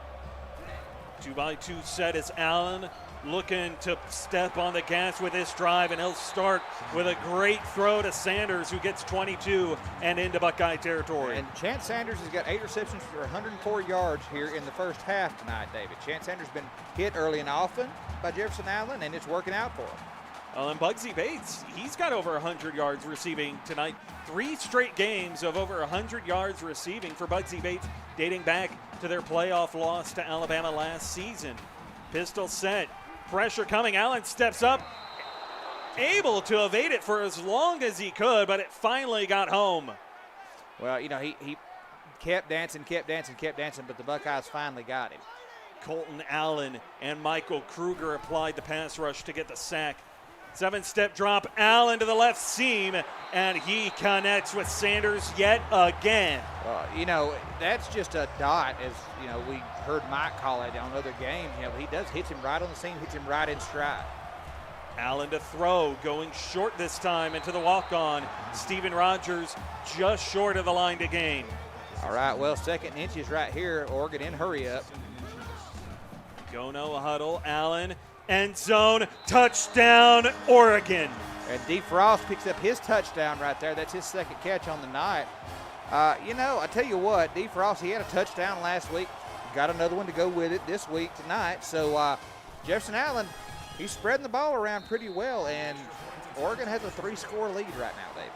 2-by-2 set as Allen looking to step on the gas with this drive, and he'll start with a great throw to Sanders, who gets 22 and into Buckeye territory. And Chance Sanders has got 8 receptions for 104 yards here in the first half tonight, David. Chance Sanders has been hit early and often by Jefferson Allen, and it's working out for him. Well, and Bugsy Bates, he's got over 100 yards receiving tonight. 3 straight games of over 100 yards receiving for Bugsy Bates, dating back to their playoff loss to Alabama last season. Pistol set, pressure coming. Allen steps up, able to evade it for as long as he could, but it finally got home. Well, you know, he kept dancing, but the Buckeyes finally got him. Colton Allen and Michael Kruger applied the pass rush to get the sack. 7-step drop, Allen to the left seam, and he connects with Sanders yet again. You know, that's just a dot, as, you know, we heard Mike call it on other games. You know, he does, hits him right on the seam, hits him right in stride. Allen to throw, going short this time into the walk-on. Steven Rogers just short of the line to gain. All right, well, 2nd inches right here, Oregon in hurry up. Go no huddle, Allen. End zone, touchdown, Oregon. And DeFrost picks up his touchdown right there. That's his 2nd catch on the night. You know, I tell you what, DeFrost, he had a touchdown last week. got another one to go with it this week tonight. So Jefferson Allen, he's spreading the ball around pretty well, and Oregon has a 3-score lead right now, David.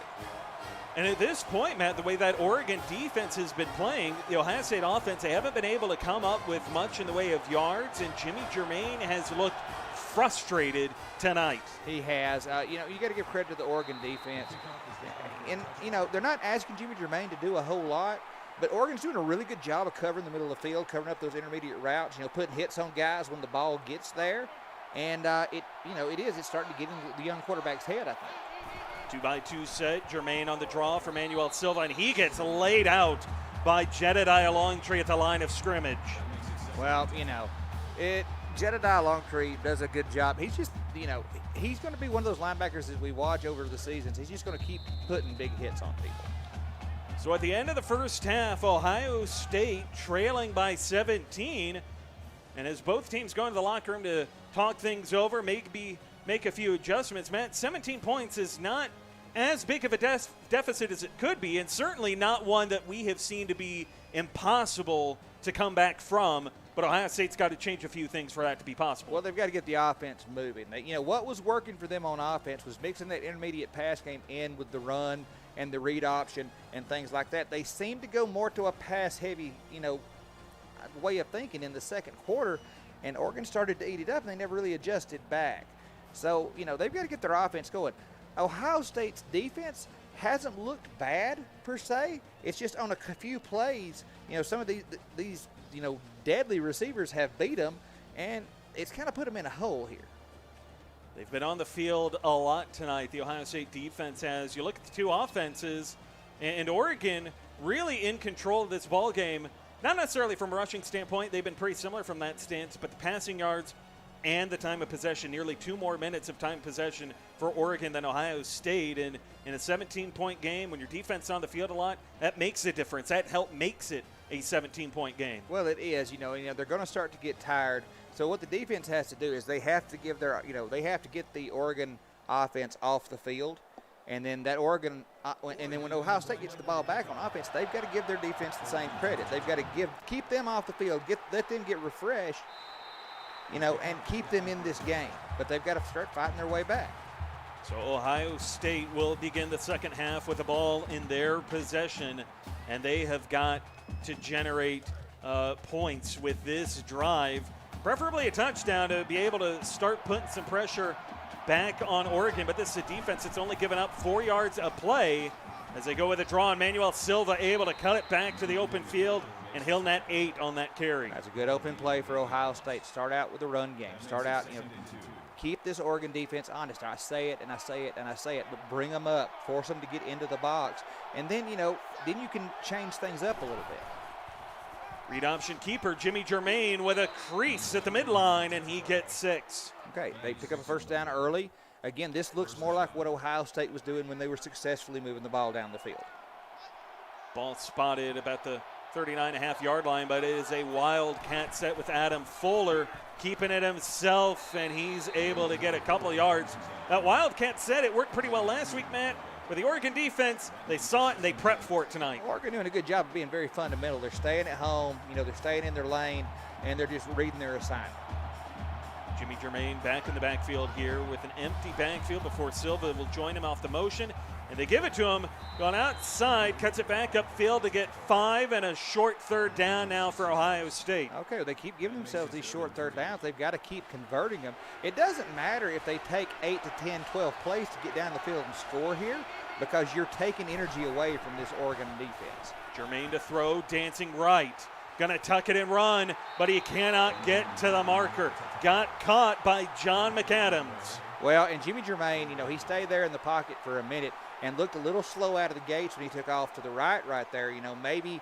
And at this point, Matt, the way that Oregon defense has been playing, the Ohio State offense, they haven't been able to come up with much in the way of yards, and Jimmy Germain has looked frustrated tonight. He has. You got to give credit to the Oregon defense. And, they're not asking Jimmy Germain to do a whole lot, but Oregon's doing a really good job of covering the middle of the field, covering up those intermediate routes, putting hits on guys when the ball gets there. And, it's starting to get into the young quarterback's head, I think. 2-by-2 set, Germain on the draw for Manuel Silva, and he gets laid out by Jedediah Longtree at the line of scrimmage. Well, Jedediah Longtree does a good job. He's just, he's going to be one of those linebackers as we watch over the seasons. He's just going to keep putting big hits on people. So at the end of the first half, Ohio State trailing by 17. And as both teams go into the locker room to talk things over, make a few adjustments, Matt, 17 points is not as big of a deficit as it could be, and certainly not one that we have seen to be impossible to come back from. But Ohio State's got to change a few things for that to be possible. Well, they've got to get the offense moving. What was working for them on offense was mixing that intermediate pass game in with the run and the read option and things like that. They seem to go more to a pass-heavy, way of thinking in the second quarter, and Oregon started to eat it up, and they never really adjusted back. So, they've got to get their offense going. Ohio State's defense hasn't looked bad, per se. It's just on a few plays, some of these deadly receivers have beat them, and it's kind of put them in a hole here. They've been on the field a lot tonight, the Ohio State defense has. You look at the two offenses, and Oregon really in control of this ball game. Not necessarily from a rushing standpoint. They've been pretty similar from that stance, but the passing yards and the time of possession, nearly 2 more minutes of time possession for Oregon than Ohio State. And in a 17-point game, when your defense is on the field a lot, that makes a difference. That makes it a 17-point game. Well, it is. They're going to start to get tired. So what the defense has to do is they have to give they have to get the Oregon offense off the field. And then when Ohio State gets the ball back on offense, they've got to give their defense the same credit. They've got to keep them off the field, let them get refreshed, and keep them in this game. But they've got to start fighting their way back. So Ohio State will begin the second half with the ball in their possession, and they have got to generate points with this drive, preferably a touchdown to be able to start putting some pressure back on Oregon. But this is a defense that's only given up 4 yards a play as they go with a draw, and Manuel Silva able to cut it back to the open field, and he'll net 8 on that carry. That's a good open play for Ohio State. Start out with the run game. Start out, keep this Oregon defense honest. I say it and I say it and I say it, but bring them up. Force them to get into the box. And then, then you can change things up a little bit. Read option keeper Jimmy Germain with a crease at the midline, and he gets 6. Okay, they pick up a first down early. Again, this looks more like what Ohio State was doing when they were successfully moving the ball down the field. Ball spotted about the 39.5-yard line, but it is a wildcat set with Adam Fuller keeping it himself, and he's able to get a couple yards. That wildcat set, it worked pretty well last week, Matt. With the Oregon defense, they saw it and they prepped for it tonight. Oregon doing a good job of being very fundamental. They're staying at home, they're staying in their lane, and they're just reading their assignment. Jimmy Germain back in the backfield here with an empty backfield before Silva will join him off the motion. And they give it to him, going outside, cuts it back upfield to get 5 and a short third down now for Ohio State. Okay, they keep giving themselves these short third downs. They've got to keep converting them. It doesn't matter if they take 8 to 10, 12 plays to get down the field and score here, because you're taking energy away from this Oregon defense. Germain to throw, dancing right. Going to tuck it and run, but he cannot get to the marker. Got caught by John McAdams. Well, and Jimmy Germain, he stayed there in the pocket for a minute and looked a little slow out of the gates when he took off to the right there. Maybe,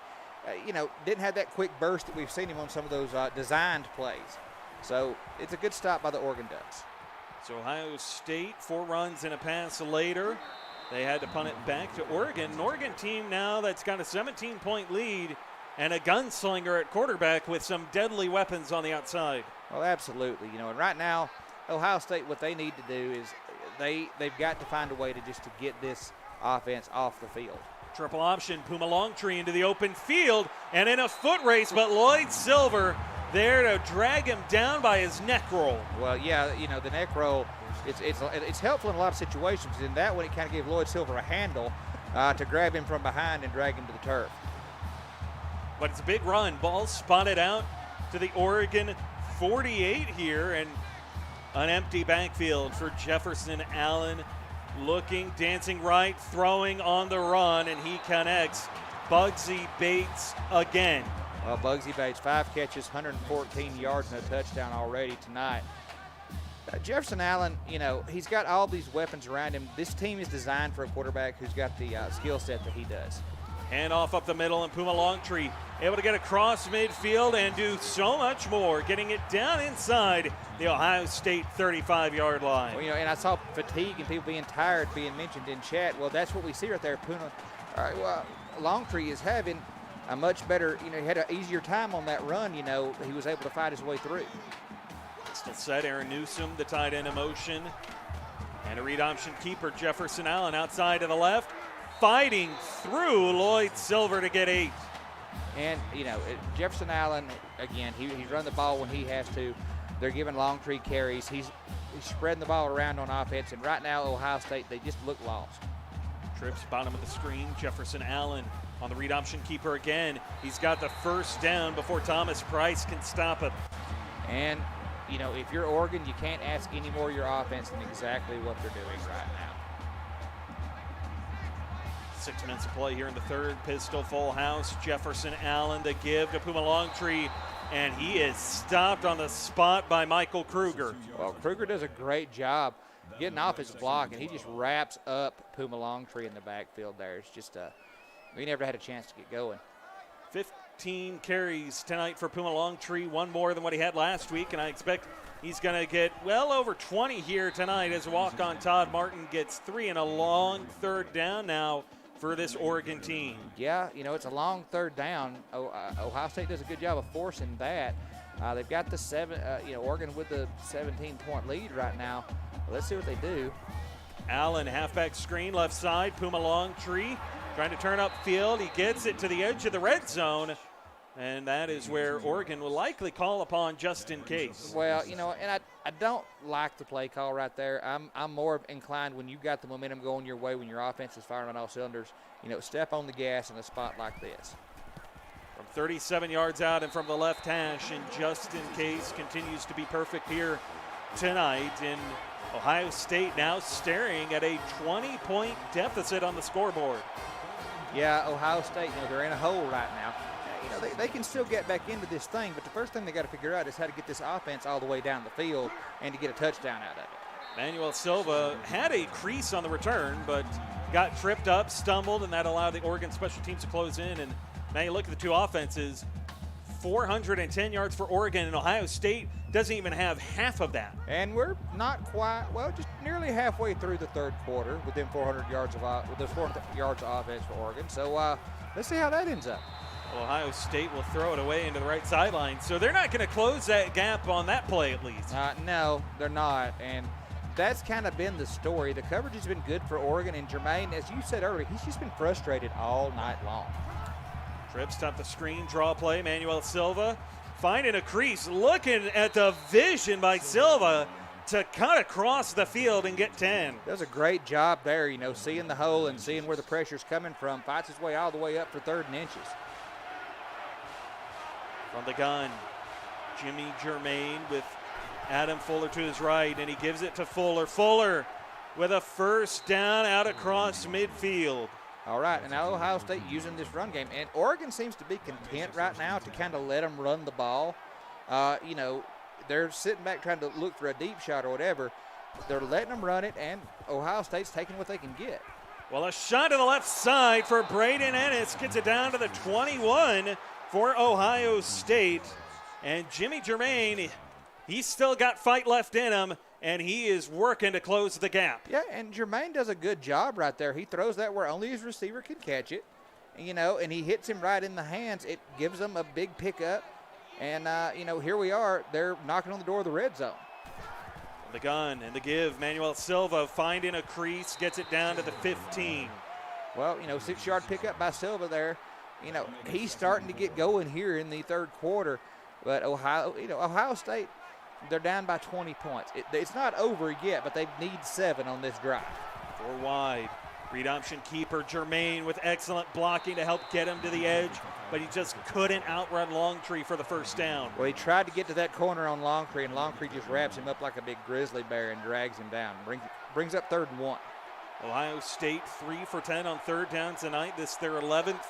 didn't have that quick burst that we've seen him on some of those designed plays. So it's a good stop by the Oregon Ducks. So Ohio State, 4 runs and a pass later. They had to punt it back to Oregon. An Oregon team now that's got a 17-point lead and a gunslinger at quarterback with some deadly weapons on the outside. Well, absolutely. And right now, Ohio State, what they need to do is they've got to find a way to get this offense off the field. Triple option, Puma Longtree into the open field and in a foot race, but Lloyd Silver there to drag him down by his neck roll. Well, yeah, the neck roll, it's helpful in a lot of situations. In that one, it kind of gave Lloyd Silver a handle to grab him from behind and drag him to the turf. But it's a big run. Ball spotted out to the Oregon 48 here, and an empty backfield for Jefferson Allen. Looking, dancing right, throwing on the run, and he connects Bugsy Bates again. Well, Bugsy Bates, 5 catches, 114 yards and a touchdown already tonight. Jefferson Allen, he's got all these weapons around him. This team is designed for a quarterback who's got the skill set that he does. Hand off up the middle, and Puma Longtree able to get across midfield and do so much more, getting it down inside the Ohio State 35-yard line. Well, and I saw fatigue and people being tired being mentioned in chat. Well, that's what we see right there. Puma, all right, well, Longtree is having a much better, he had an easier time on that run. He was able to fight his way through. Still set, Aaron Newsom, the tight end in motion. And a read option keeper, Jefferson Allen, outside to the left, fighting through Lloyd Silver to get 8. And, Jefferson Allen, again, he's run the ball when he has to. They're giving Longtree carries. He's spreading the ball around on offense. And right now, Ohio State, they just look lost. Trips bottom of the screen. Jefferson Allen on the read option keeper again. He's got the first down before Thomas Price can stop him. And, if you're Oregon, you can't ask any more of your offense than exactly what they're doing right now. 6 minutes of play here in the third. Pistol full house. Jefferson Allen to give to Puma Longtree, and he is stopped on the spot by Michael Kruger. Well, Kruger does a great job getting off his block, and he just wraps up Puma Longtree in the backfield there. It's just we never had a chance to get going. 15 carries tonight for Puma Longtree, one more than what he had last week, and I expect he's going to get well over 20 here tonight as walk-on Todd Martin gets 3 and a long third down now for this Oregon team. Yeah, it's a long third down. Ohio State does a good job of forcing that. They've got the Oregon with the 17-point lead right now. Let's see what they do. Allen, halfback screen, left side. Puma Longtree trying to turn upfield. He gets it to the edge of the red zone, and that is where Oregon will likely call upon just in case. Well, and I don't like the play call right there. I'm more inclined when you've got the momentum going your way, when your offense is firing on all cylinders, step on the gas in a spot like this. From 37 yards out and from the left hash, and just in case continues to be perfect here tonight. And Ohio State now staring at a 20-point deficit on the scoreboard. Yeah, Ohio State, they're in a hole right now. They can still get back into this thing, but the first thing they got to figure out is how to get this offense all the way down the field and to get a touchdown out of it. Manuel Silva had a crease on the return, but got tripped up, stumbled, and that allowed the Oregon special teams to close in. And now you look at the two offenses, 410 yards for Oregon, and Ohio State doesn't even have half of that. And we're not quite, just nearly halfway through the third quarter with them 400 yards of offense for Oregon. So let's see how that ends up. Ohio State will throw it away into the right sideline, so they're not going to close that gap on that play at least. No, they're not, and that's kind of been the story. The coverage has been good for Oregon, and Jermaine, as you said earlier, he's just been frustrated all night long. Trips top the screen, draw play, Manuel Silva finding a crease, looking at the vision by Silva to cut across the field and get 10. Does a great job there, seeing the hole and seeing where the pressure's coming from, fights his way all the way up for 3rd and inches. From the gun, Jimmy Germain with Adam Fuller to his right, and he gives it to Fuller. Fuller with a first down out across midfield. All right, and now Ohio State using this run game. And Oregon seems to be content right now to kind of let them run the ball. They're sitting back trying to look for a deep shot or whatever. They're letting them run it, and Ohio State's taking what they can get. Well, a shot to the left side for Braden Ennis. Gets it down to the 21 for Ohio State. And Jimmy Germain, he's still got fight left in him, and he is working to close the gap. Yeah, and Germain does a good job right there. He throws that where only his receiver can catch it, and he hits him right in the hands. It gives them a big pickup, and, here we are. They're knocking on the door of the red zone. The gun and the give. Manuel Silva finding a crease, gets it down to the 15. Well, 6-yard pickup by Silva there. He's starting to get going here in the third quarter. But Ohio State, they're down by 20 points. It's not over yet, but they need 7 on this drive. 4 wide. Read option keeper Jermaine with excellent blocking to help get him to the edge, but he just couldn't outrun Longtree for the first down. Well, he tried to get to that corner on Longtree, and Longtree just wraps him up like a big grizzly bear and drags him down. Brings up 3rd and 1. Ohio State 3 for 10 on 3rd down tonight. This is their 11th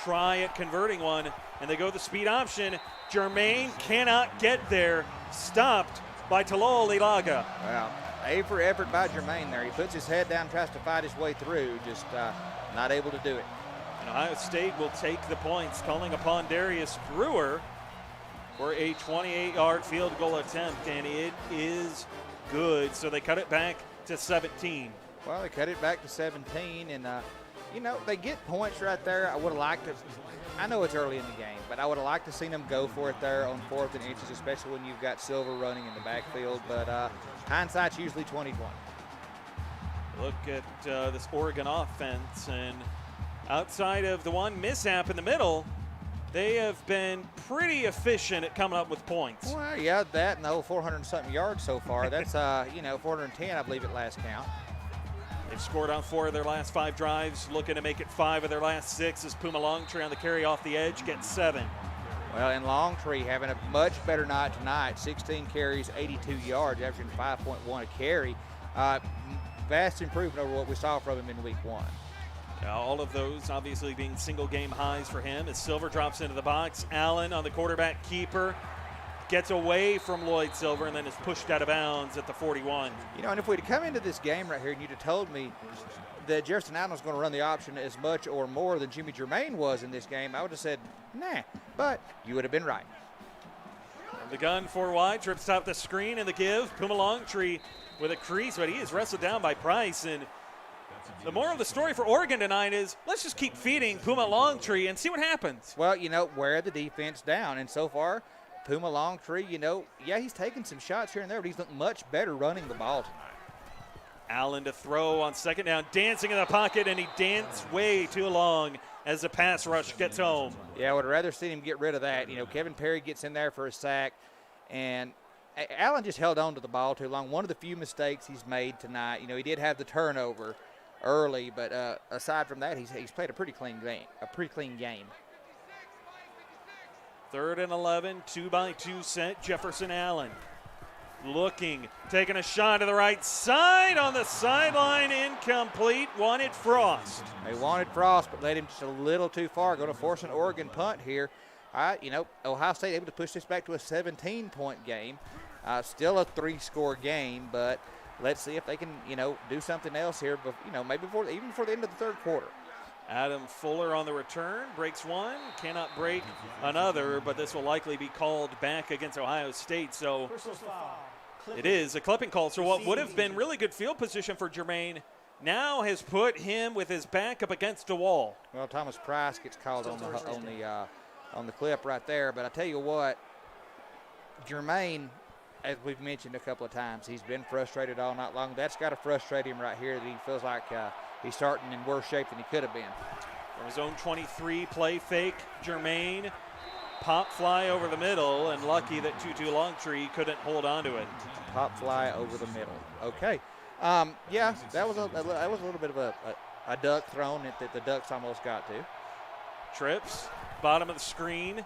try at converting one, and they go the speed option. Jermaine cannot get there. Stopped by Talol Ilaga. Wow. A for effort by Jermaine there. He puts his head down, tries to fight his way through, just not able to do it. And Ohio State will take the points, calling upon Darius Brewer for a 28-yard field goal attempt, and it is good. So they cut it back to 17. Well, they cut it back to 17, and they get points right there. I would have liked to. I know it's early in the game, but I would have liked to seen them go for it there on 4th and inches, especially when you've got Silver running in the backfield. But hindsight's usually 20/20. Look at this Oregon offense, and outside of the one mishap in the middle, they have been pretty efficient at coming up with points. Well, yeah, that and the whole 400-something yards so far. That's 410, I believe, at last count. They've scored on 4 of their last 5 drives, looking to make it 5 of their last 6 as Puma Longtree on the carry off the edge gets 7. Well, and Longtree having a much better night tonight. 16 carries, 82 yards, averaging 5.1 a carry. Vast improvement over what we saw from him in week 1. Now, all of those obviously being single game highs for him as Silver drops into the box. Allen on the quarterback keeper gets away from Lloyd Silver and then is pushed out of bounds at the 41. And if we'd come into this game right here and you'd have told me that Jefferson Allen was going to run the option as much or more than Jimmy Jermaine was in this game, I would have said, nah, but you would have been right. From the gun, 4 wide, trips top the screen and the give. Puma Longtree with a crease, but he is wrestled down by Price. And the moral of the story for Oregon tonight is let's just keep feeding Puma Longtree and see what happens. Well, wear the defense down, and so far, Puma Longtree, he's taking some shots here and there, but he's looked much better running the ball tonight. Allen to throw on 2nd down, dancing in the pocket, and he danced way too long as the pass rush gets home. Yeah, I would have rather seen him get rid of that. Kevin Perry gets in there for a sack, and Allen just held on to the ball too long. One of the few mistakes he's made tonight. He did have the turnover early, but aside from that, he's played a pretty clean game. 3rd and 11, 2-by-2 set. Jefferson Allen looking, taking a shot to the right side on the sideline, incomplete. Wanted Frost. They wanted Frost, but led him just a little too far. Going to force an Oregon punt here. Ohio State able to push this back to a 17-point game. Still a 3-score game, but let's see if they can, do something else here. Maybe before the end of the 3rd quarter. Adam Fuller on the return, breaks one, cannot break another, but this will likely be called back against Ohio State. So it is a clipping call. So what would have been really good field position for Jermaine now has put him with his back up against a wall. Well, Thomas Price gets called on the clip right there. But I tell you what, Jermaine, as we've mentioned a couple of times, he's been frustrated all night long. That's got to frustrate him right here, that he feels like he's starting in worse shape than he could have been. From his own 23, play fake, Jermaine, pop fly over the middle, and lucky that Tutu Longtree couldn't hold on to it. Pop fly over the middle. Okay. Yeah, that was a little bit of a duck thrown that the Ducks almost got to. Trips, bottom of the screen.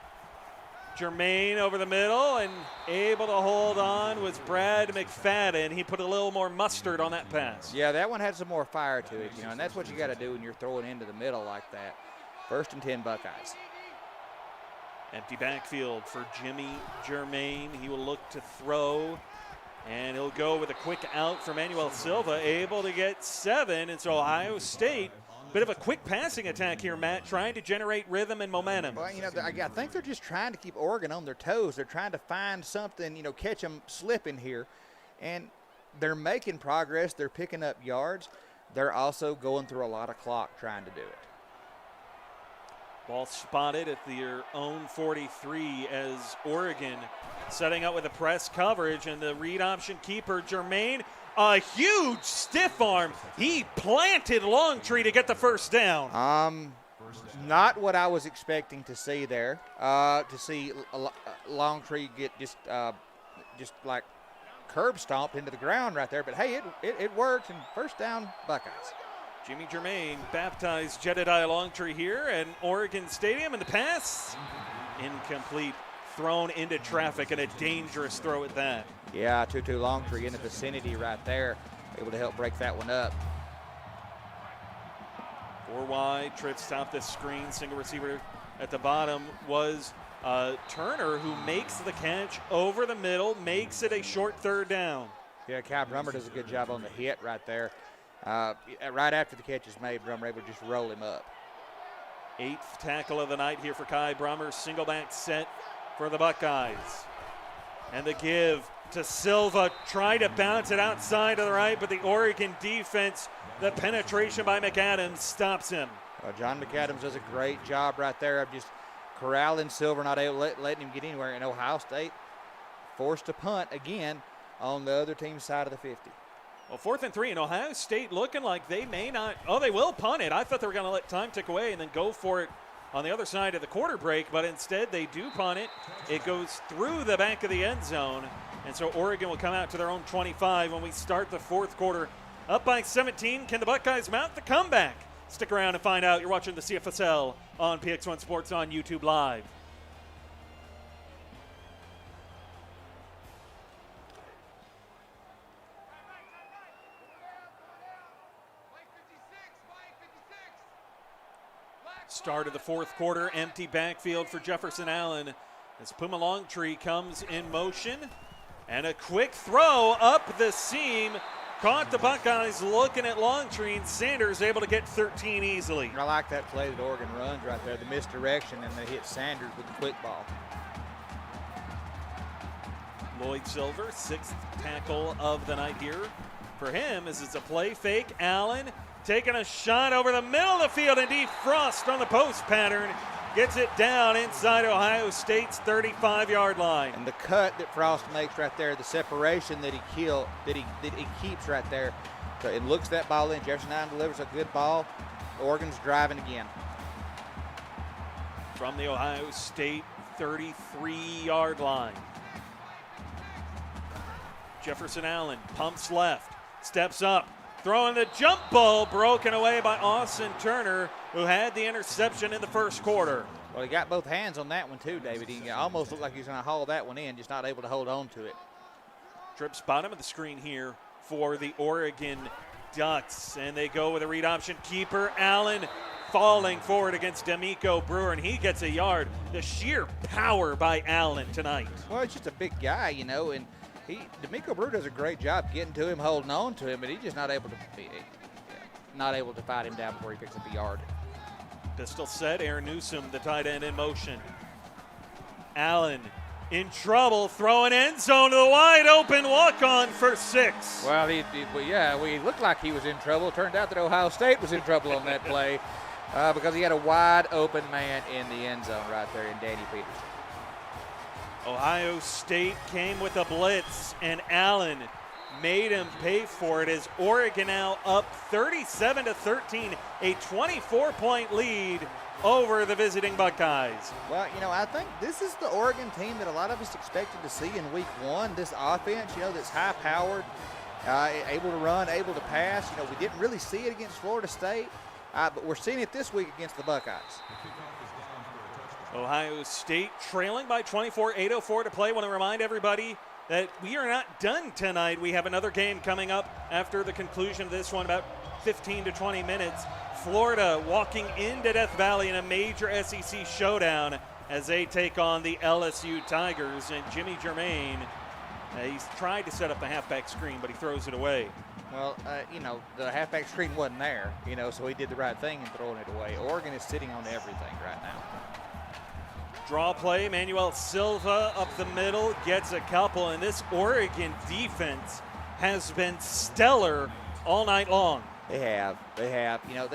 Jermaine over the middle, and able to hold on was Brad McFadden. He put a little more mustard on that pass. Yeah, that one had some more fire to it, and that's what you got to do when you're throwing into the middle like that. 1st and 10 Buckeyes. Empty backfield for Jimmy Jermaine. He will look to throw, and he'll go with a quick out for Manuel Silva, able to get 7. And so Ohio State, bit of a quick passing attack here, Matt, trying to generate rhythm and momentum. Well, I think they're just trying to keep Oregon on their toes. They're trying to find something, catch them slipping here. And they're making progress. They're picking up yards. They're also going through a lot of clock trying to do it. Ball spotted at their own 43 as Oregon setting up with a press coverage, and the read option keeper, Jermaine. a huge stiff arm. He planted Longtree to get the first down. Not what I was expecting to see there. To see Longtree get just like curb stomped into the ground right there. But hey, it worked, and first down, Buckeyes. Jimmy Germain baptized Jedediah Longtree here at Oregon Stadium, and the pass incomplete, thrown into traffic, and a dangerous throw at that. Yeah, Tutu Longtree in the vicinity right there, able to help break that one up. 4 wide, trips top the screen, single receiver at the bottom was Turner, who makes the catch over the middle, makes it a short third down. Yeah, Cal Brummer does a good job on the hit right there. Right after the catch is made, Brummer able to just roll him up. 8th tackle of the night here for Kai Brummer. Single back set for the Buckeyes. And the give to Silva. Try to bounce it outside to the right, but the Oregon defense, the penetration by McAdams stops him. John McAdams does a great job right there of just corralling Silva, not able to letting him get anywhere. And Ohio State forced to punt again on the other team's side of the 50. Well, 4th and 3, and Ohio State looking like they may not. Oh, they will punt it. I thought they were going to let time tick away and then go for it on the other side of the quarter break, but instead they do punt it. It goes through the back of the end zone, and so Oregon will come out to their own 25 when we start the 4th quarter. Up by 17, can the Buckeyes mount the comeback? Stick around and find out. You're watching the CFSL on PX1 Sports on YouTube Live. Start of the 4th quarter, empty backfield for Jefferson Allen as Puma Longtree comes in motion. And a quick throw up the seam. Caught the Buckeyes looking at Longtree, and Sanders able to get 13 easily. I like that play that Oregon runs right there, the misdirection, and they hit Sanders with the quick ball. Lloyd Silver, 6th tackle of the night here for him, as it's a play fake. Allen taking a shot over the middle of the field, and defrost on the post pattern. Gets it down inside Ohio State's 35-yard line. And the cut that Frost makes right there, the separation that he keeps right there. So it looks that ball in. Jefferson Allen delivers a good ball. Oregon's driving again. From the Ohio State 33-yard line. Jefferson Allen pumps left, steps up, throwing the jump ball, broken away by Austin Turner, who had the interception in the 1st quarter. Well, he got both hands on that one too, David. He almost looked like he was going to haul that one in, just not able to hold on to it. Trips bottom of the screen here for the Oregon Ducks, and they go with a read option. Keeper Allen falling forward against D'Amico Brewer, and he gets a yard. The sheer power by Allen tonight. Well, it's just a big guy, you know, and D'Amico Brewer does a great job getting to him, holding on to him, but he's just not able to fight him down before he picks up a yard. Pistol set, Aaron Newsom, the tight end, in motion. Allen in trouble, throwing end zone to the wide open walk-on for 6. Well, he looked like he was in trouble. Turned out that Ohio State was in trouble on that play because he had a wide open man in the end zone right there in Danny Peterson. Ohio State came with a blitz, and Allen made him pay for it as Oregon now up 37-13, a 24-point lead over the visiting Buckeyes. Well, you know, I think this is the Oregon team that a lot of us expected to see in week 1. This offense, you know, that's high-powered, able to run, able to pass. You know, we didn't really see it against Florida State, but we're seeing it this week against the Buckeyes. Ohio State trailing by 24, 8:04 to play. I want to remind everybody that we are not done tonight. We have another game coming up after the conclusion of this one, about 15 to 20 minutes. Florida walking into Death Valley in a major SEC showdown as they take on the LSU Tigers. And Jimmy Germain, he's tried to set up a halfback screen, but he throws it away. Well, you know, the halfback screen wasn't there, you know, so he did the right thing in throwing it away. Oregon is sitting on everything right now. Draw play, Manuel Silva up the middle, gets a couple, and this Oregon defense has been stellar all night long. They have. You know,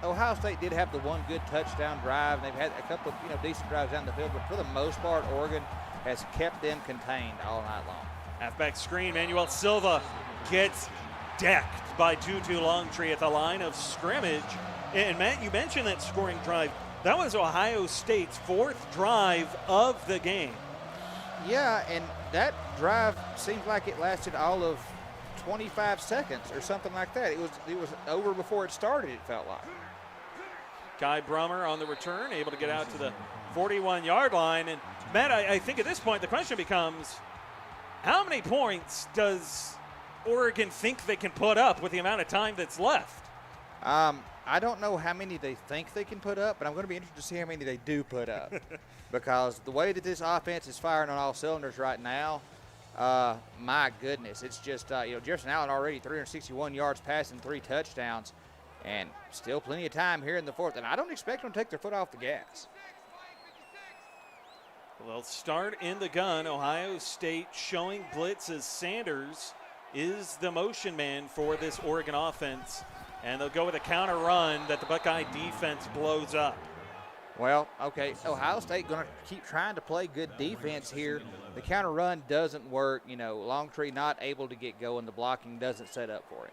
Ohio State did have the one good touchdown drive, and they've had a couple of, you know, decent drives down the field, but for the most part, Oregon has kept them contained all night long. Halfback screen, Manuel Silva gets decked by Tutu Longtree at the line of scrimmage. And Matt, you mentioned that scoring drive. That was Ohio State's 4th drive of the game. Yeah, and that drive seemed like it lasted all of 25 seconds or something like that. It was over before it started, it felt like. Kai Brummer on the return, able to get out to the 41-yard line. And Matt, I think at this point the question becomes, how many points does Oregon think they can put up with the amount of time that's left? I don't know how many they think they can put up, but I'm going to be interested to see how many they do put up. Because the way that this offense is firing on all cylinders right now, my goodness, it's just, Jefferson Allen already 361 yards passing, 3 touchdowns, and still plenty of time here in the 4th. And I don't expect them to take their foot off the gas. They'll start in the gun. Ohio State showing blitz as Sanders is the motion man for this Oregon offense. And they'll go with a counter run that the Buckeye defense blows up. Well, okay, Ohio State going to keep trying to play good defense here. The counter run doesn't work. Longtree not able to get going. The blocking doesn't set up for him.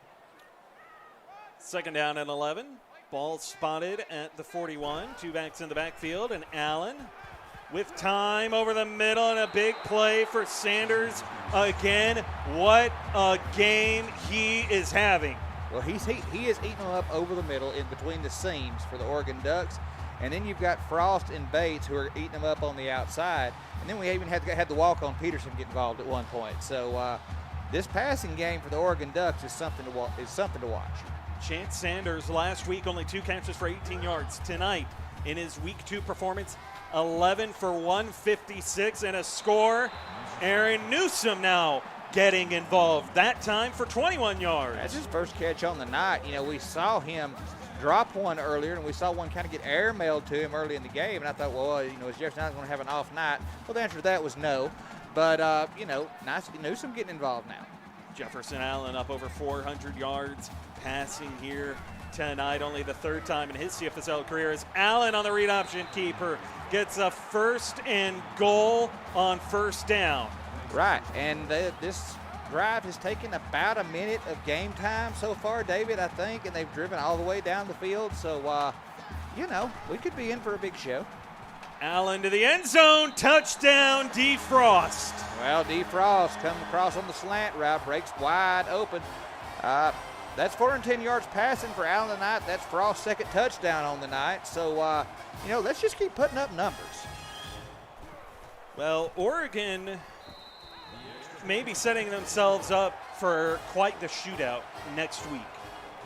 2nd down and 11. Ball spotted at the 41. 2 backs in the backfield, and Allen with time over the middle and a big play for Sanders again. What a game he is having. Well, he is eating them up over the middle in between the seams for the Oregon Ducks. And then you've got Frost and Bates who are eating them up on the outside. And then we even had the walk-on Peterson get involved at one point. So this passing game for the Oregon Ducks is something to watch. Chance Sanders last week only 2 catches for 18 yards. Tonight in his week 2 performance, 11 for 156 and a score. Aaron Newsome now getting involved, that time for 21 yards. That's his first catch on the night. We saw him drop one earlier, and we saw one kind of get airmailed to him early in the game, and I thought, well, is Jefferson Allen going to have an off night? Well, the answer to that was no, but, nice Newsome getting involved now. Jefferson Allen up over 400 yards passing here tonight, only the 3rd time in his Cfsl career, as Allen on the read option keeper gets a 1st and goal on 1st down. Right, and this drive has taken about a minute of game time so far, David, I think, and they've driven all the way down the field. So, we could be in for a big show. Allen to the end zone, touchdown, DeFrost. Well, DeFrost coming across on the slant route, breaks wide open. That's 410 yards passing for Allen tonight. That's Frost's 2nd touchdown on the night. So, let's just keep putting up numbers. Well, Oregon may be setting themselves up for quite the shootout next week,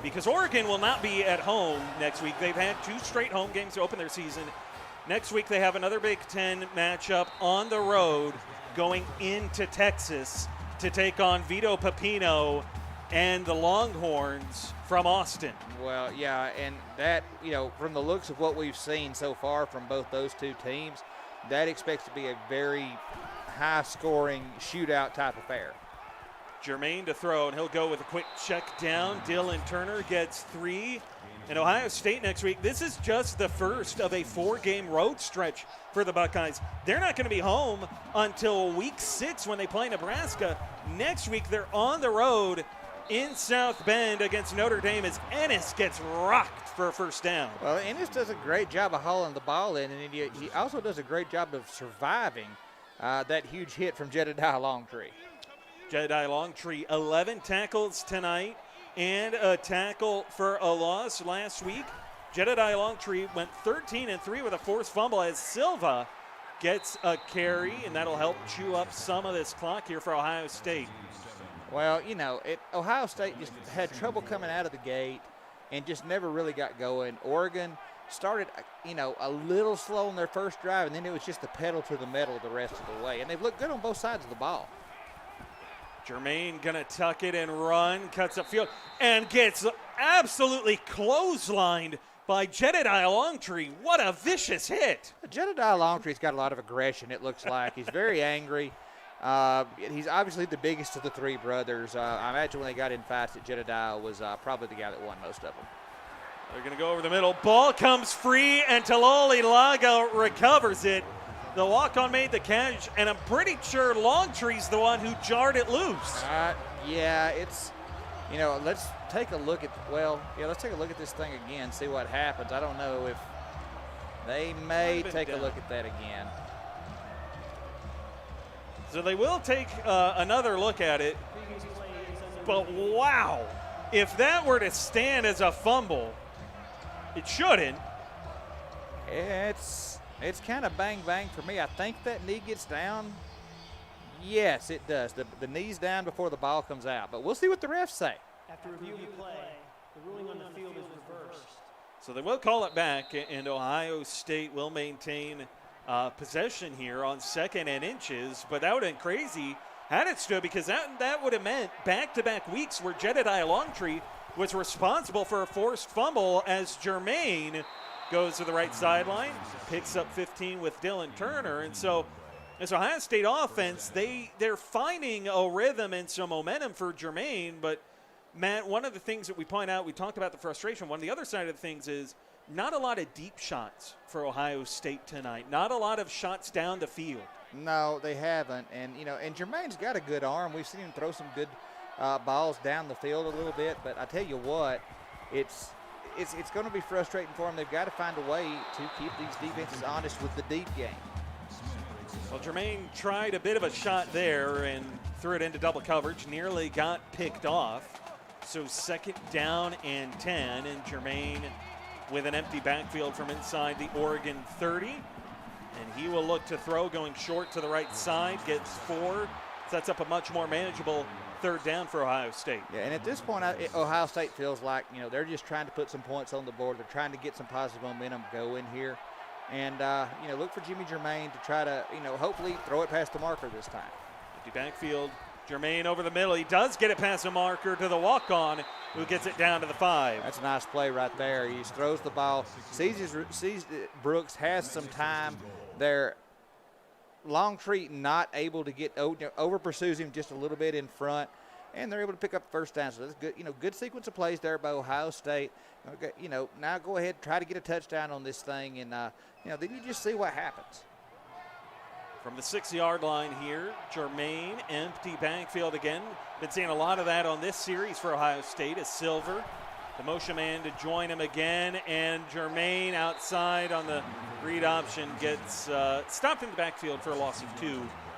because Oregon will not be at home next week. They've had 2 straight home games to open their season. Next week they have another Big Ten matchup on the road going into Texas to take on Vito Pepino and the Longhorns from Austin. Well, yeah, and that, from the looks of what we've seen so far from both those 2 teams, that expects to be a very high-scoring shootout type affair. Jermaine to throw, and he'll go with a quick check down. Dylan Turner gets 3. And Ohio State next week, this is just the first of a 4-game road stretch for the Buckeyes. They're not going to be home until week 6 when they play Nebraska. Next week, they're on the road in South Bend against Notre Dame as Ennis gets rocked for a 1st down. Well, Ennis does a great job of hauling the ball in, and he also does a great job of surviving that huge hit from Jedediah Longtree. Jedediah Longtree, 11 tackles tonight and a tackle for a loss last week. Jedediah Longtree went 13-3 with a forced fumble as Silva gets a carry, and that'll help chew up some of this clock here for Ohio State. Well, Ohio State just had trouble coming out of the gate and just never really got going. Oregon started, a little slow on their first drive, and then it was just the pedal to the metal the rest of the way. And they've looked good on both sides of the ball. Jermaine gonna tuck it and run, cuts upfield, and gets absolutely clotheslined by Jedediah Longtree. What a vicious hit. Jedediah Longtree's got a lot of aggression, it looks like. He's very angry. He's obviously the biggest of the 3 brothers. I imagine when they got in fights that Jedediah was probably the guy that won most of them. They're going to go over the middle. Ball comes free, and Taloli Laga recovers it. The walk-on made the catch, and I'm pretty sure Longtree's the one who jarred it loose. Yeah, it's, let's take a look at, let's take a look at this thing again, see what happens. I don't know if they may take a look at that again. So they will take another look at it. But wow, if that were to stand as a fumble, it shouldn't. It's kind of bang bang for me. I think that knee gets down. Yes, it does. The knee's down before the ball comes out. But we'll see what the refs say. After reviewing play, the ruling on the field is reversed. So they will call it back, and Ohio State will maintain possession here on 2nd and inches. But that would have been crazy had it stood, because that would have meant back-to-back weeks where Jedediah Longtree was responsible for a forced fumble as Jermaine goes to the right sideline, picks up 15 with Dylan Turner. And so as Ohio State offense, they're finding a rhythm and some momentum for Jermaine. But, Matt, one of the things that we point out, we talked about the frustration. One of the other side of the things is not a lot of deep shots for Ohio State tonight. Not a lot of shots down the field. No, they haven't. And, and Jermaine's got a good arm. We've seen him throw some good balls down the field a little bit. But I tell you what, it's going to be frustrating for them. They've got to find a way to keep these defenses honest with the deep game. Well, Jermaine tried a bit of a shot there and threw it into double coverage. Nearly got picked off. So 2nd down and 10. And Jermaine with an empty backfield from inside the Oregon 30. And he will look to throw going short to the right side. Gets 4. Sets up a much more manageable 3rd down for Ohio State. Yeah, and at this point, Ohio State feels like, they're just trying to put some points on the board. They're trying to get some positive momentum going here. And, look for Jimmy Jermaine to try to, hopefully throw it past the marker this time. Empty backfield. Jermaine over the middle. He does get it past the marker to the walk-on, who gets it down to the 5. That's a nice play right there. He throws the ball. Sees Brooks has some time there. Longtree not able to get over pursues him just a little bit in front, and they're able to pick up the 1st down. So that's good. Good sequence of plays there by Ohio State. Now go ahead, try to get a touchdown on this thing, and then you just see what happens. From the 6-yard line here, Jermaine, empty backfield again. Been seeing a lot of that on this series for Ohio State as Silver, the motion man, to join him again, and Jermaine outside on the read option gets stopped in the backfield for a loss of 2,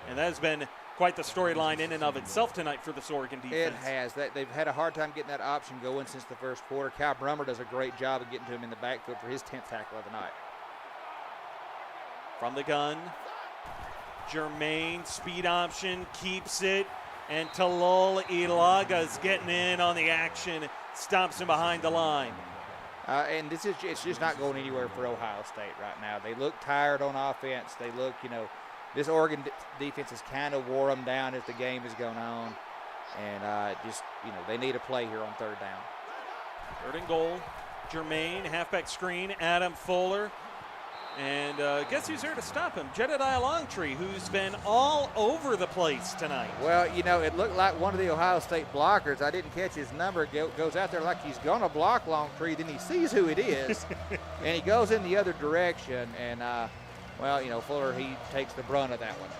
and that has been quite the storyline in and of itself tonight for this Oregon defense. It has. They've had a hard time getting that option going since the first quarter. Cal Brummer does a great job of getting to him in the backfield for his 10th tackle of the night. From the gun, Jermaine, speed option, keeps it, and Talol Ilaga's getting in on the action, stops him behind the line. And it's just not going anywhere for Ohio State right now. They look tired on offense. They look, this Oregon defense has kind of wore them down as the game has gone on. And they need a play here on 3rd down. 3rd and goal. Jermaine, halfback screen, Adam Fuller. And guess who's here to stop him? Jedediah Longtree, who's been all over the place tonight. Well, it looked like one of the Ohio State blockers. I didn't catch his number. Goes out there like he's going to block Longtree. Then he sees who it is, and he goes in the other direction. And, Fuller, he takes the brunt of that one.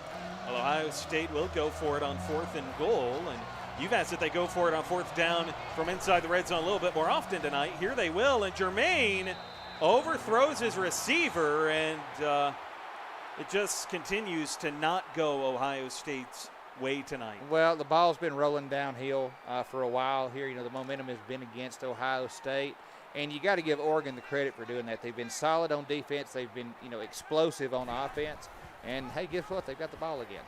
Well, Ohio State will go for it on 4th and goal. And you've asked that they go for it on 4th down from inside the red zone a little bit more often tonight. Here they will, and Jermaine overthrows his receiver, and it just continues to not go Ohio State's way tonight. Well, the ball's been rolling downhill for a while here. The momentum has been against Ohio State, and you got to give Oregon the credit for doing that. They've been solid on defense. They've been, explosive on offense, and hey, guess what? They've got the ball again.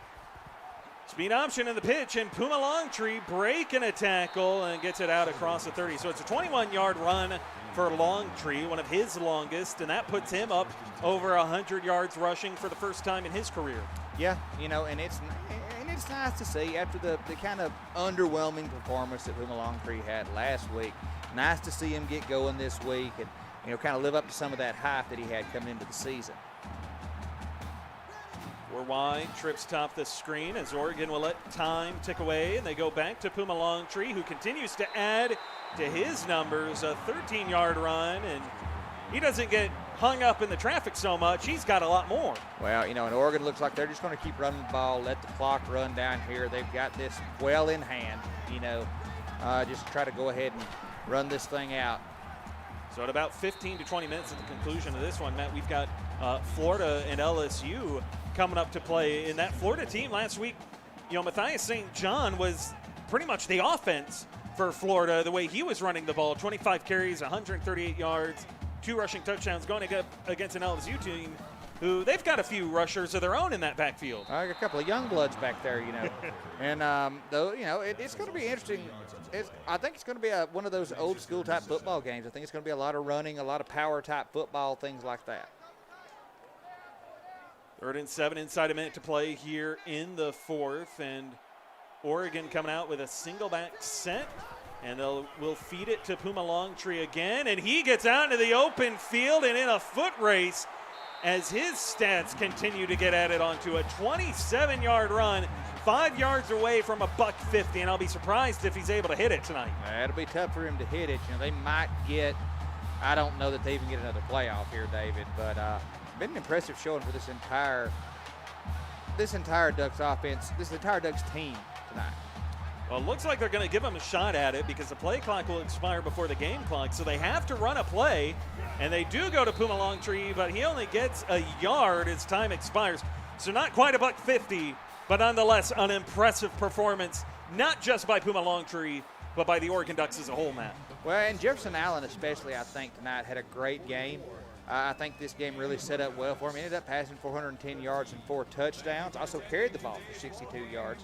Speed option in the pitch, and Puma Longtree breaking a tackle and gets it out across the 30. So it's a 21-yard run for Longtree, one of his longest, and that puts him up over 100 yards rushing for the first time in his career. Yeah, and it's nice to see after the kind of underwhelming performance that Puma Longtree had last week. Nice to see him get going this week and kind of live up to some of that hype that he had coming into the season. 4 wide, trips top the screen as Oregon will let time tick away, and they go back to Puma Longtree, who continues to add to his numbers, a 13-yard run, and he doesn't get hung up in the traffic so much. He's got a lot more. Well, and Oregon looks like they're just going to keep running the ball, let the clock run down here. They've got this well in hand, just try to go ahead and run this thing out. So at about 15 to 20 minutes at the conclusion of this one, Matt, we've got Florida and LSU coming up to play. In that Florida team last week, Matthias St. John was pretty much the offense for Florida, the way he was running the ball. 25 carries, 138 yards, 2 rushing touchdowns going against an LSU team who they've got a few rushers of their own in that backfield. A couple of young bloods back there, And, it's going to be interesting. I think it's going to be one of those old school type football games. I think it's going to be a lot of running, a lot of power type football, things like that. 3rd and 7, inside a minute to play here in the 4th. And Oregon coming out with a single back set. And we'll feed it to Puma Longtree again. And he gets out into the open field and in a foot race as his stats continue to get added onto a 27-yard run, 5 yards away from a $150, and I'll be surprised if he's able to hit it tonight. It'll be tough for him to hit it. They might get, I don't know that they even get another playoff here, David, but been an impressive showing for this entire Ducks offense, this entire Ducks team tonight. Well, it looks like they're going to give him a shot at it because the play clock will expire before the game clock, so they have to run a play, and they do go to Puma Longtree, but he only gets a yard as time expires. So not quite a $150, but nonetheless an impressive performance, not just by Puma Longtree, but by the Oregon Ducks as a whole, Matt. Well, and Jefferson Allen especially, I think, tonight had a great game. I think this game really set up well for him. He ended up passing 410 yards and 4 touchdowns. Also carried the ball for 62 yards.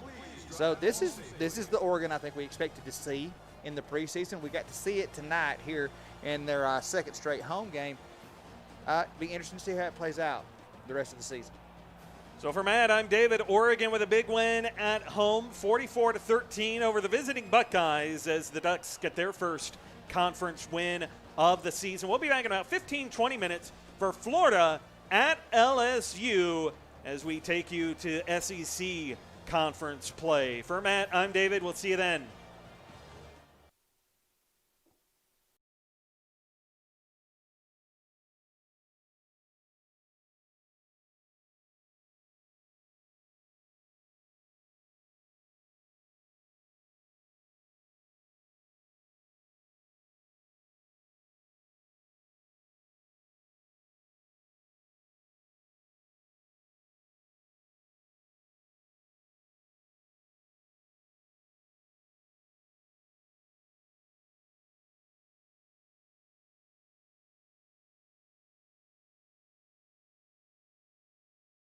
So this is the Oregon I think we expected to see in the preseason. We got to see it tonight here in their second straight home game. Be interesting to see how it plays out the rest of the season. So for Matt, I'm David. Oregon with a big win at home, 44-13 over the visiting Buckeyes as the Ducks get their first conference win of the season. We'll be back in about 15-20 minutes for Florida at LSU as we take you to SEC conference play. For Matt, I'm David. We'll see you then.